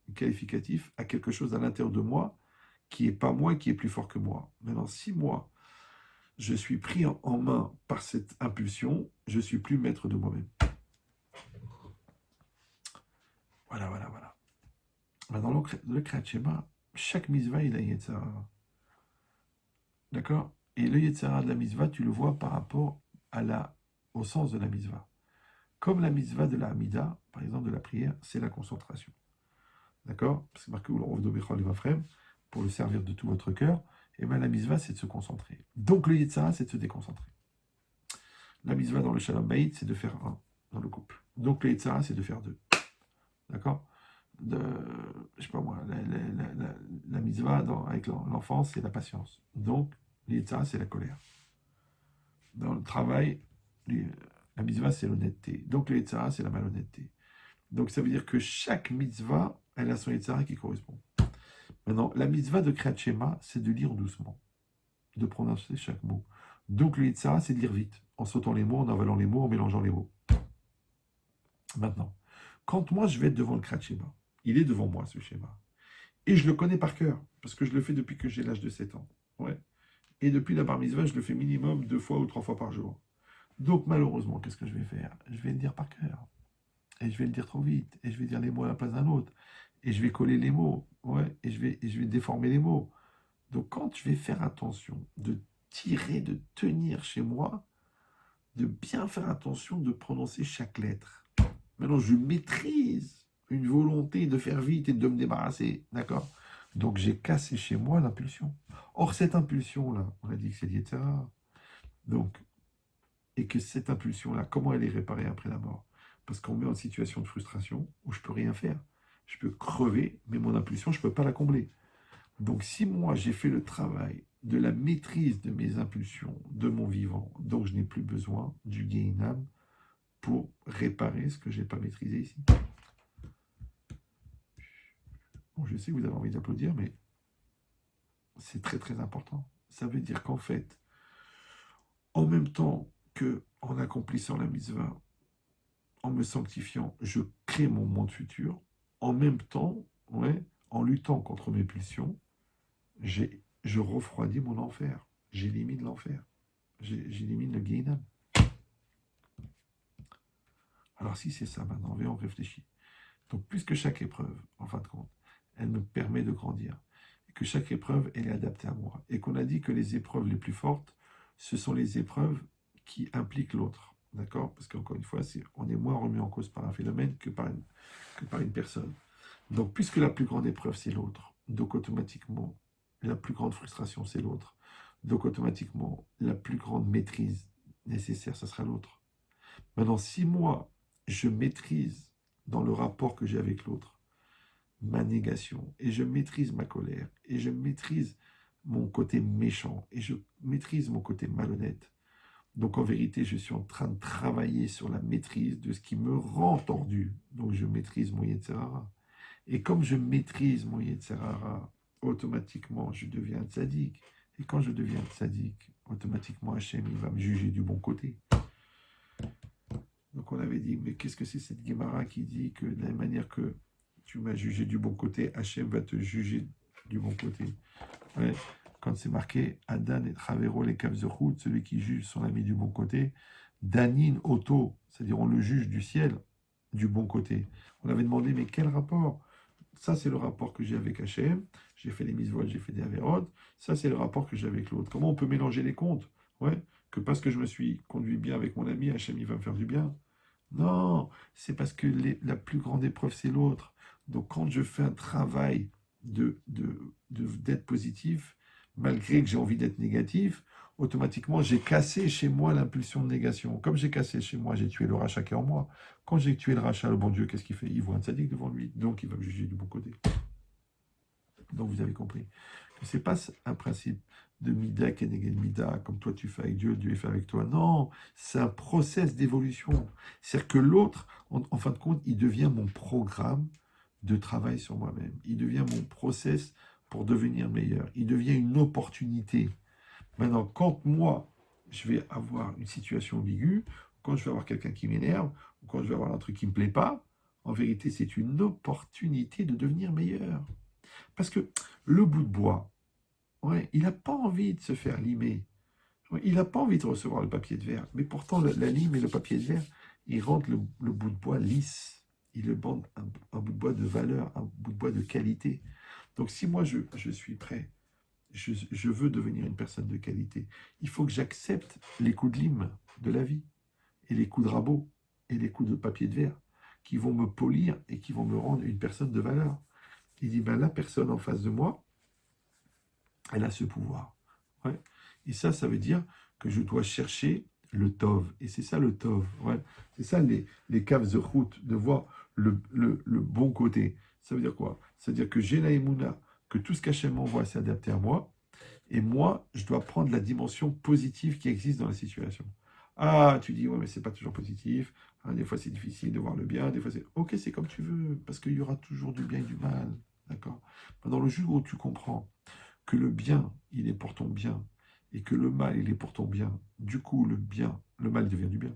un qualificatif à quelque chose à l'intérieur de moi qui n'est pas moi, qui est plus fort que moi. Maintenant, si moi, je suis pris en main par cette impulsion, je ne suis plus maître de moi-même. Voilà, voilà, voilà. Maintenant, le Kriyat Shema, chaque mitzvah, il a un Yetzirah. D'accord? Et le Yetzirah de la mitzvah, tu le vois par rapport au sens de la mitzvah. Comme la mitzvah de la Hamida, par exemple de la prière, c'est la concentration. D'accord? C'est marqué pour le servir de tout votre cœur. Et bien la mitzvah, c'est de se concentrer. Donc le Yetzirah, c'est de se déconcentrer. La mitzvah dans le Shalom Bayit, c'est de faire un dans le couple. Donc le Yetzirah, c'est de faire deux. D'accord? Je sais pas moi, la mitzvah avec l'enfant, c'est la patience. Donc, le Yetzirah, c'est la colère. Dans le travail, la mitzvah, c'est l'honnêteté. Donc, le Yetzirah, c'est la malhonnêteté. Donc, ça veut dire que chaque mitzvah, elle a son Yetzirah qui correspond. Maintenant, la mitzvah de Kriyat Shema, c'est de lire doucement, de prononcer chaque mot. Donc, le Yetzirah, c'est de lire vite, en sautant les mots, en avalant les mots, en mélangeant les mots. Maintenant, quand moi, je vais être devant le Kriyat Shema, il est devant moi, ce schéma. Et je le connais par cœur, parce que je le fais depuis que j'ai l'âge de 7 ans. Ouais. Et depuis la bar mitzvah, je le fais minimum 2 fois ou 3 fois par jour. Donc, malheureusement, qu'est-ce que je vais faire? Je vais le dire par cœur. Et je vais le dire trop vite. Et je vais dire les mots à la place d'un autre. Et je vais coller les mots. Ouais. Et je vais déformer les mots. Donc, quand je vais faire attention de tirer, de tenir chez moi, de bien faire attention de prononcer chaque lettre. Maintenant, je maîtrise une volonté de faire vite et de me débarrasser. D'accord? Donc, j'ai cassé chez moi l'impulsion. Or, cette impulsion-là, on a dit que c'est l'Yetzirah. Donc, et que cette impulsion-là, comment elle est réparée après la mort? Parce qu'on met en situation de frustration où je ne peux rien faire. Je peux crever, mais mon impulsion, je ne peux pas la combler. Donc, si moi, j'ai fait le travail de la maîtrise de mes impulsions, de mon vivant, donc je n'ai plus besoin du Gehinam pour réparer ce que je n'ai pas maîtrisé ici. Bon, je sais que vous avez envie d'applaudir, mais c'est très très important. Ça veut dire qu'en fait, en même temps que en accomplissant la mitzvah, en me sanctifiant, je crée mon monde futur. En même temps, ouais, en luttant contre mes pulsions, je refroidis mon enfer. J'élimine l'enfer. J'élimine le Gehinam. Alors si c'est ça maintenant, on réfléchit. Donc puisque chaque épreuve, en fin de compte, elle me permet de grandir, et que chaque épreuve, elle est adaptée à moi, et qu'on a dit que les épreuves les plus fortes, ce sont les épreuves qui impliquent l'autre. D'accord? Parce qu'encore une fois, on est moins remis en cause par un phénomène que par une personne. Donc, puisque la plus grande épreuve, c'est l'autre, donc automatiquement, la plus grande frustration, c'est l'autre. Donc, automatiquement, la plus grande maîtrise nécessaire, ce sera l'autre. Maintenant, si moi, je maîtrise dans le rapport que j'ai avec l'autre ma négation, et je maîtrise ma colère, et je maîtrise mon côté méchant, et je maîtrise mon côté malhonnête, donc en vérité, je suis en train de travailler sur la maîtrise de ce qui me rend tordu. Donc je maîtrise mon Yetzirah. Et comme je maîtrise mon Yetzirah, automatiquement, je deviens tzaddik. Et quand je deviens tzaddik, automatiquement, Hachem, il va me juger du bon côté. Donc on avait dit, mais qu'est-ce que c'est cette Gemara qui dit que de la même manière que tu m'as jugé du bon côté, Hachem va te juger du bon côté. Ouais. Quand c'est marqué Adan et Travero les Kavzechut, celui qui juge son ami du bon côté, Danin Oto, c'est-à-dire on le juge du ciel du bon côté. On avait demandé, mais quel rapport? Ça, c'est le rapport que j'ai avec Hachem. J'ai fait les mitzvot, j'ai fait des avérotes. Ça, c'est le rapport que j'ai avec l'autre. Comment on peut mélanger les comptes? Ouais, que parce que je me suis conduit bien avec mon ami, Hachem, il va me faire du bien. Non, c'est parce que la plus grande épreuve, c'est l'autre. Donc, quand je fais un travail d'être positif, malgré que j'ai envie d'être négatif, automatiquement, j'ai cassé chez moi l'impulsion de négation. Comme j'ai cassé chez moi, j'ai tué le rachat qui est en moi. Quand j'ai tué le rachat, le bon Dieu, qu'est-ce qu'il fait? Il voit un tzaddik devant lui, donc il va me juger du bon côté. Donc vous avez compris que ce n'est pas un principe de mida keneged mida, comme toi tu fais avec Dieu, Dieu fait avec toi. Non, c'est un process d'évolution. C'est-à-dire que l'autre, en fin de compte, il devient mon programme de travail sur moi-même. Il devient mon process pour devenir meilleur. Il devient une opportunité Maintenant, quand moi, je vais avoir une situation ambiguë, quand je vais avoir quelqu'un qui m'énerve, ou quand je vais avoir un truc qui ne me plaît pas, en vérité, c'est une opportunité de devenir meilleur. Parce que le bout de bois, ouais, il n'a pas envie de se faire limer. Ouais, il n'a pas envie de recevoir le papier de verre. Mais pourtant, la lime et le papier de verre, ils rendent le bout de bois lisse. Ils le rendent un bout de bois de valeur, un bout de bois de qualité. Donc si moi, je suis prêt, je veux devenir une personne de qualité, il faut que j'accepte les coups de lime de la vie, et les coups de rabot, et les coups de papier de verre, qui vont me polir et qui vont me rendre une personne de valeur. Il dit, ben, la personne en face de moi, elle a ce pouvoir. Ouais. Et ça veut dire que je dois chercher le tov. Et c'est ça le tov. Ouais. C'est ça les caves de route, de voir le bon côté. Ça veut dire quoi? Ça veut dire que j'ai la émouna, que tout ce qu'Hachem m'envoie, c'est adapté à moi. Et moi, je dois prendre la dimension positive qui existe dans la situation. Ah, tu dis, ouais, mais c'est pas toujours positif. Ah, des fois, c'est difficile de voir le bien. Des fois, c'est. Ok, c'est comme tu veux. Parce qu'il y aura toujours du bien et du mal. D'accord? Dans le jour où tu comprends que le bien, il est pour ton bien, et que le mal, il est pour ton bien, du coup, le mal devient du bien.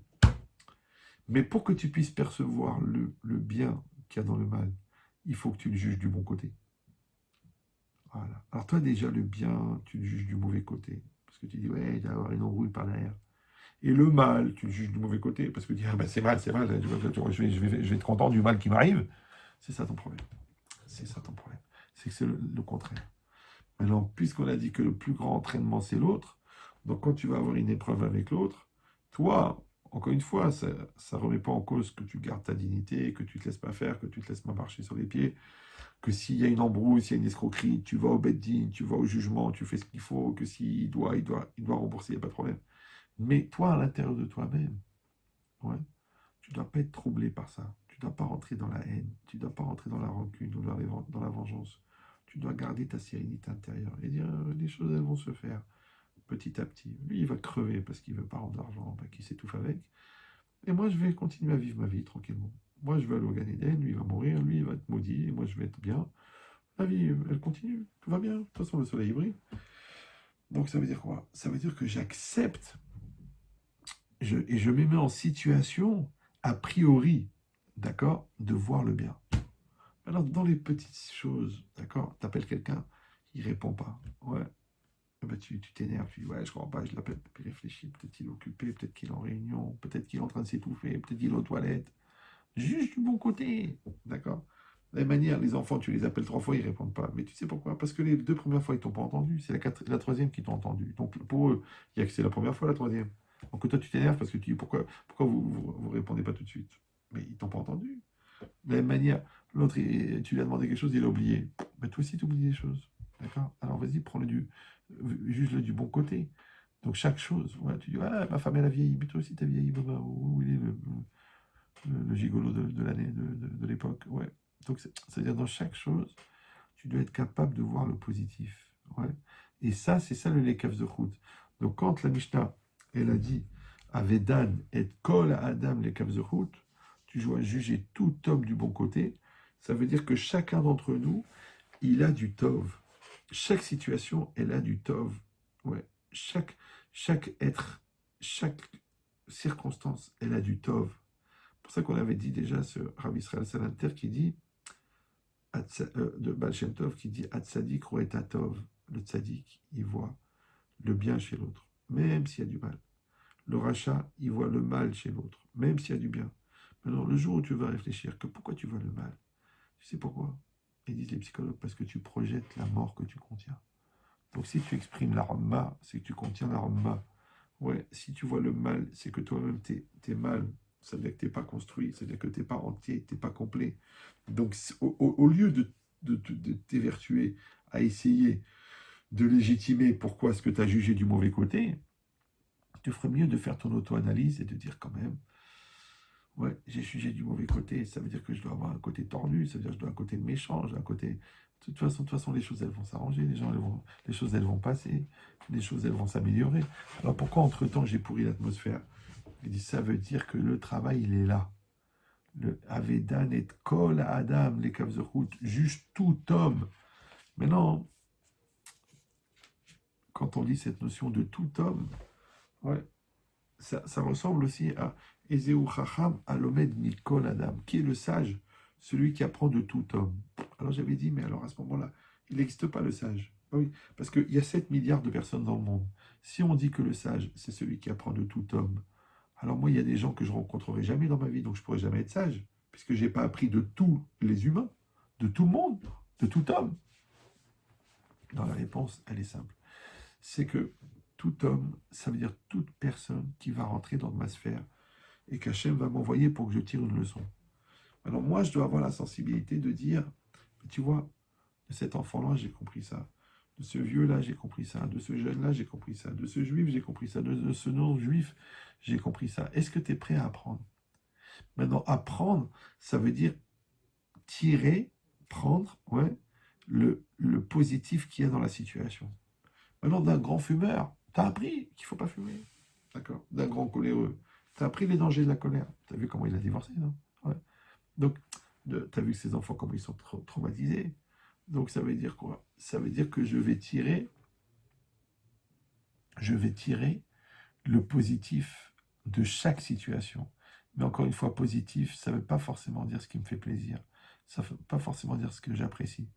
Mais pour que tu puisses percevoir le bien qu'il y a dans le mal, il faut que tu le juges du bon côté. Voilà. Alors toi, déjà, le bien, tu le juges du mauvais côté. Parce que tu dis, ouais, il va y avoir une embrouille par derrière. Et le mal, tu le juges du mauvais côté. Parce que tu dis, ah ben c'est mal, je vais être content du mal qui m'arrive. C'est ça ton problème. C'est ça ton problème. C'est que c'est le contraire. Maintenant, puisqu'on a dit que le plus grand entraînement, c'est l'autre, donc quand tu vas avoir une épreuve avec l'autre, toi, encore une fois, ça ne remet pas en cause que tu gardes ta dignité, que tu ne te laisses pas faire, que tu ne te laisses pas marcher sur les pieds, que s'il y a une embrouille, s'il y a une escroquerie, tu vas au bedding, tu vas au jugement, tu fais ce qu'il faut, que s'il doit rembourser, il n'y a pas de problème. Mais toi, à l'intérieur de toi-même, ouais, tu ne dois pas être troublé par ça. Tu ne dois pas rentrer dans la haine. Tu ne dois pas rentrer dans la rancune ou dans la vengeance. Tu dois garder ta sérénité intérieure et dire les choses, elles vont se faire petit à petit. Lui, il va crever parce qu'il ne veut pas rendre d'argent, qu'il s'étouffe avec. Et moi, je vais continuer à vivre ma vie tranquillement. Moi, je vais aller au Gan Eden, lui, il va mourir, lui, il va être maudit, et moi, je vais être bien. La vie, elle continue, tout va bien. De toute façon, le soleil brille. Donc, ça veut dire quoi? Ça veut dire que j'accepte et je me mets en situation, a priori, d'accord, de voir le bien. Alors, dans les petites choses, d'accord, t'appelles quelqu'un, il répond pas. Ouais. Eh ben, tu t'énerves, tu dis, ouais, je comprends pas, je l'appelle, puis il réfléchit, peut-être qu'il est occupé, peut-être qu'il est en réunion, peut-être qu'il est en train de s'étouffer, peut-être qu'il est aux toilettes. Juge du bon côté, d'accord? De la même manière, les enfants, tu les appelles 3 fois, ils répondent pas. Mais tu sais pourquoi? Parce que les 2 premières fois, ils t'ont pas entendu. C'est la troisième qui t'ont entendu. Donc, pour eux, il y a que c'est la première fois, la troisième. Donc, toi, tu t'énerves parce que tu dis, pourquoi vous répondez pas tout de suite? Mais ils t'ont pas entendu. De la même manière, l'autre, tu lui as demandé quelque chose, il a oublié. Mais toi aussi, tu oublies des choses. D'accord? Alors vas-y, juge-le du bon côté. Donc chaque chose, ouais, tu dis, ah, ma femme, elle a vieilli, mais toi aussi, t'as vieilli, Baba. Où il est le gigolo de l'année, de l'époque? Ouais. Donc, c'est-à-dire, dans chaque chose, tu dois être capable de voir le positif. Ouais. Et ça, c'est ça le Lekaf de route. Donc, quand la Mishnah, elle a dit, Avedan et Kol Adam Lekaf de route, tu dois juger tout homme du bon côté. Ça veut dire que chacun d'entre nous, il a du tov. Chaque situation, elle a du tov. Ouais. Chaque être, chaque circonstance, elle a du tov. C'est pour ça qu'on avait dit déjà ce Rabbi Israël Salanter qui dit, de Baal Shem Tov, qui dit Atzadik Roeta Tov. Le tzadik, il voit le bien chez l'autre, même s'il y a du mal. Le rachat, il voit le mal chez l'autre, même s'il y a du bien. Maintenant, le jour où tu vas réfléchir que pourquoi tu vois le mal, tu sais pourquoi? Ils disent les psychologues, parce que tu projettes la mort que tu contiens. Donc si tu exprimes la Ramma, c'est que tu contiens la Ramma. Ouais, si tu vois le mal, c'est que toi-même, t'es mal. Ça veut dire que t'es pas construit, ça veut dire que t'es pas entier, t'es pas complet. Donc, au lieu de t'évertuer à essayer de légitimer pourquoi est-ce que tu as jugé du mauvais côté, tu ferais mieux de faire ton auto-analyse et de dire quand même, ouais, j'ai jugé du mauvais côté, ça veut dire que je dois avoir un côté tordu, ça veut dire que je dois avoir un côté méchant, j'ai un côté... De toute façon, les choses, elles vont s'arranger, les choses, elles vont passer, les choses, elles vont s'améliorer. Alors pourquoi, entre-temps, j'ai pourri l'atmosphère? Il dit, ça veut dire que le travail, il est là. Le Avedan et Kol Adam, les Kavzerhout, juge tout homme. Maintenant, quand on dit cette notion de tout homme, ouais, ça ressemble aussi à Ezeu Chacham Alomed Mikol Adam, qui est le sage, celui qui apprend de tout homme. Alors j'avais dit, mais alors à ce moment-là, il n'existe pas le sage. Ah oui, parce qu'il y a 7 milliards de personnes dans le monde. Si on dit que le sage, c'est celui qui apprend de tout homme, alors moi, il y a des gens que je rencontrerai jamais dans ma vie, donc je pourrai jamais être sage, puisque je n'ai pas appris de tous les humains, de tout le monde, de tout homme. Non, la réponse, elle est simple. C'est que tout homme, ça veut dire toute personne qui va rentrer dans ma sphère et qu'Hachem va m'envoyer pour que je tire une leçon. Alors moi, je dois avoir la sensibilité de dire, tu vois, de cet enfant-là, j'ai compris ça. De ce vieux-là, j'ai compris ça. De ce jeune-là, j'ai compris ça. De ce juif, j'ai compris ça. De ce non-juif, j'ai compris ça. Est-ce que tu es prêt à apprendre? Maintenant, apprendre, ça veut dire tirer, prendre, ouais, le positif qu'il y a dans la situation. Maintenant, d'un grand fumeur, tu as appris qu'il ne faut pas fumer. D'accord? D'un grand coléreux, tu as appris les dangers de la colère. Tu as vu comment il a divorcé, non? Ouais. Donc, tu as vu ses enfants, comment ils sont traumatisés. Donc, ça veut dire quoi? Ça veut dire que je vais tirer le positif de chaque situation. Mais encore une fois, positif, ça ne veut pas forcément dire ce qui me fait plaisir. Ça ne veut pas forcément dire ce que j'apprécie.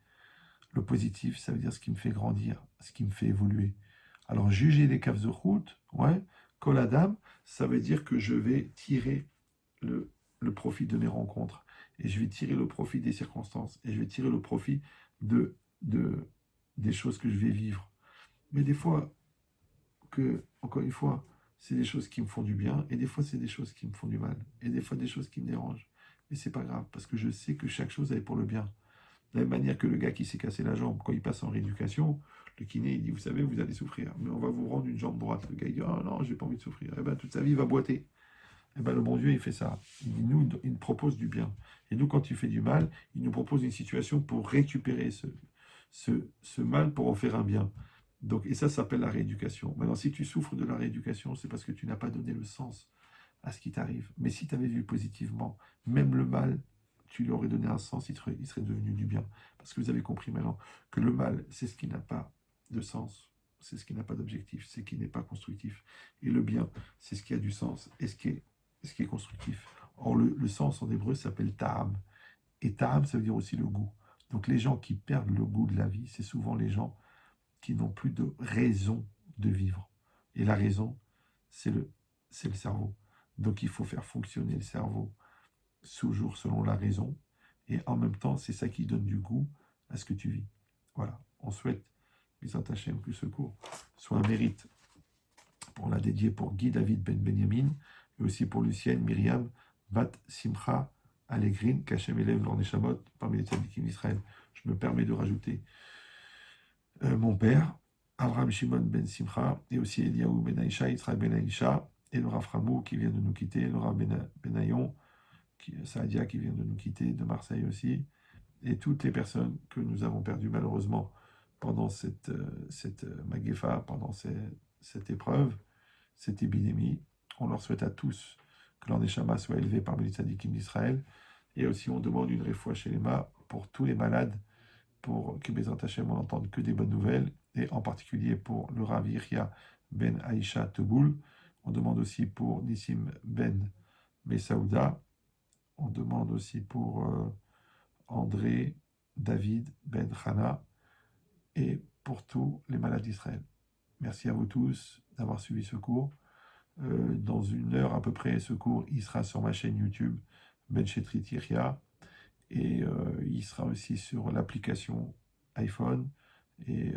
Le positif, ça veut dire ce qui me fait grandir, ce qui me fait évoluer. Alors, juger les caves de route, ouais, Koladam, ça veut dire que je vais tirer le profit de mes rencontres. Et je vais tirer le profit des circonstances. Et je vais tirer le profit de, des choses que je vais vivre. Mais des fois, encore une fois, c'est des choses qui me font du bien. Et des fois, c'est des choses qui me font du mal. Et des fois, des choses qui me dérangent. Mais c'est pas grave, parce que je sais que chaque chose est pour le bien. De la même manière que le gars qui s'est cassé la jambe, quand il passe en rééducation, le kiné, il dit, vous savez, vous allez souffrir, mais on va vous rendre une jambe droite. Le gars, il dit, oh non, j'ai pas envie de souffrir. Eh bien, toute sa vie, il va boiter. Eh bien, le bon Dieu, il fait ça. Il nous propose du bien. Et nous, quand il fait du mal, il nous propose une situation pour récupérer ce mal pour en faire un bien. Donc, et ça s'appelle la rééducation. Maintenant, si tu souffres de la rééducation, c'est parce que tu n'as pas donné le sens à ce qui t'arrive. Mais si tu avais vu positivement, même le mal, tu lui aurais donné un sens, il serait devenu du bien. Parce que vous avez compris maintenant que le mal, c'est ce qui n'a pas de sens, c'est ce qui n'a pas d'objectif, c'est ce qui n'est pas constructif. Et le bien, c'est ce qui a du sens et ce qui est constructif. Or, le sens en hébreu s'appelle ta'am. Et ta'am, ça veut dire aussi le goût. Donc les gens qui perdent le goût de la vie, c'est souvent les gens qui n'ont plus de raison de vivre. Et la raison, c'est le cerveau. Donc il faut faire fonctionner le cerveau toujours selon la raison. Et en même temps, c'est ça qui donne du goût à ce que tu vis. Voilà. On souhaite, Bizat Hashem, que ce cours soit un mérite pour la dédier pour Guy David Ben Benyamin et aussi pour Lucienne Myriam Bat Simcha Allegrin, qu'Hachem élève leur Neshamot parmi les tzadikim d'Israël. Je me permets de rajouter mon père, Abraham Shimon Ben Simcha, et aussi Eliaou Ben Aïcha, Israël Ben Aïcha, et le Rav Ramou qui vient de nous quitter, le Rav Benayon, Saadia qui vient de nous quitter, de Marseille aussi, et toutes les personnes que nous avons perdues malheureusement pendant cette Magefa, pendant cette épreuve, cette épidémie. On leur souhaite à tous que leur Neshama soit élevé parmi les tzadikim d'Israël, et aussi on demande une réfoua chez les mains pour tous les malades, pour que Bezrat Hashem on n'entende que des bonnes nouvelles, et en particulier pour le Rav Yihya Ben Aïcha Teboul. On demande aussi pour Nissim Ben Messaouda. On demande aussi pour André David Ben Chana et pour tous les malades d'Israël. Merci à vous tous d'avoir suivi ce cours. Dans une heure à peu près, ce cours il sera sur ma chaîne YouTube Ben Chetrit Yihya. Et il sera aussi sur l'application iPhone et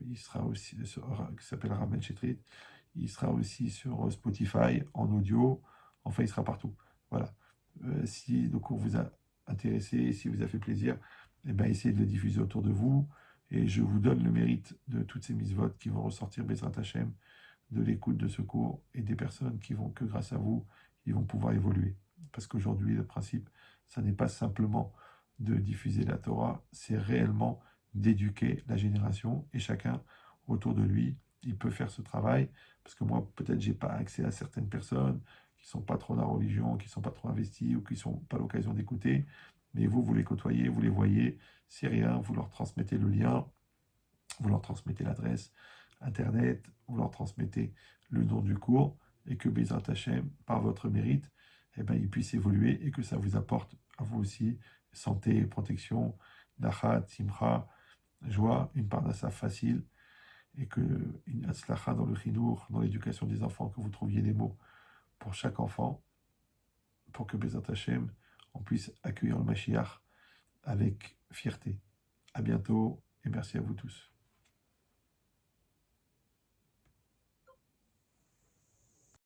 il sera aussi qui s'appellera Ben Chetrit. Il sera aussi sur Spotify en audio. Enfin, il sera partout. Voilà. Si le cours vous a intéressé, si vous a fait plaisir, eh ben, essayez de le diffuser autour de vous. Et je vous donne le mérite de toutes ces mises votes qui vont ressortir Bezrat Hashem, de l'écoute de ce cours et des personnes qui vont, que grâce à vous, ils vont pouvoir évoluer. Parce qu'aujourd'hui, le principe, ça n'est pas simplement de diffuser la Torah, c'est réellement d'éduquer la génération et chacun autour de lui, il peut faire ce travail. Parce que moi, peut-être, j'ai pas accès à certaines personnes qui sont pas trop dans la religion, qui sont pas trop investies ou qui sont pas l'occasion d'écouter. Mais vous, vous les côtoyez, vous les voyez, c'est rien, vous leur transmettez le lien, vous leur transmettez l'adresse. Internet, vous leur transmettez le nom du cours et que Bezrat Hashem, par votre mérite, eh ben, il puisse évoluer et que ça vous apporte à vous aussi santé, protection, nachat, simcha, joie, une parnassa facile et que une atzlacha dans le chinour, dans l'éducation des enfants, que vous trouviez des mots pour chaque enfant, pour que Bezrat Hashem, on puisse accueillir le Mashiach avec fierté. À bientôt et merci à vous tous.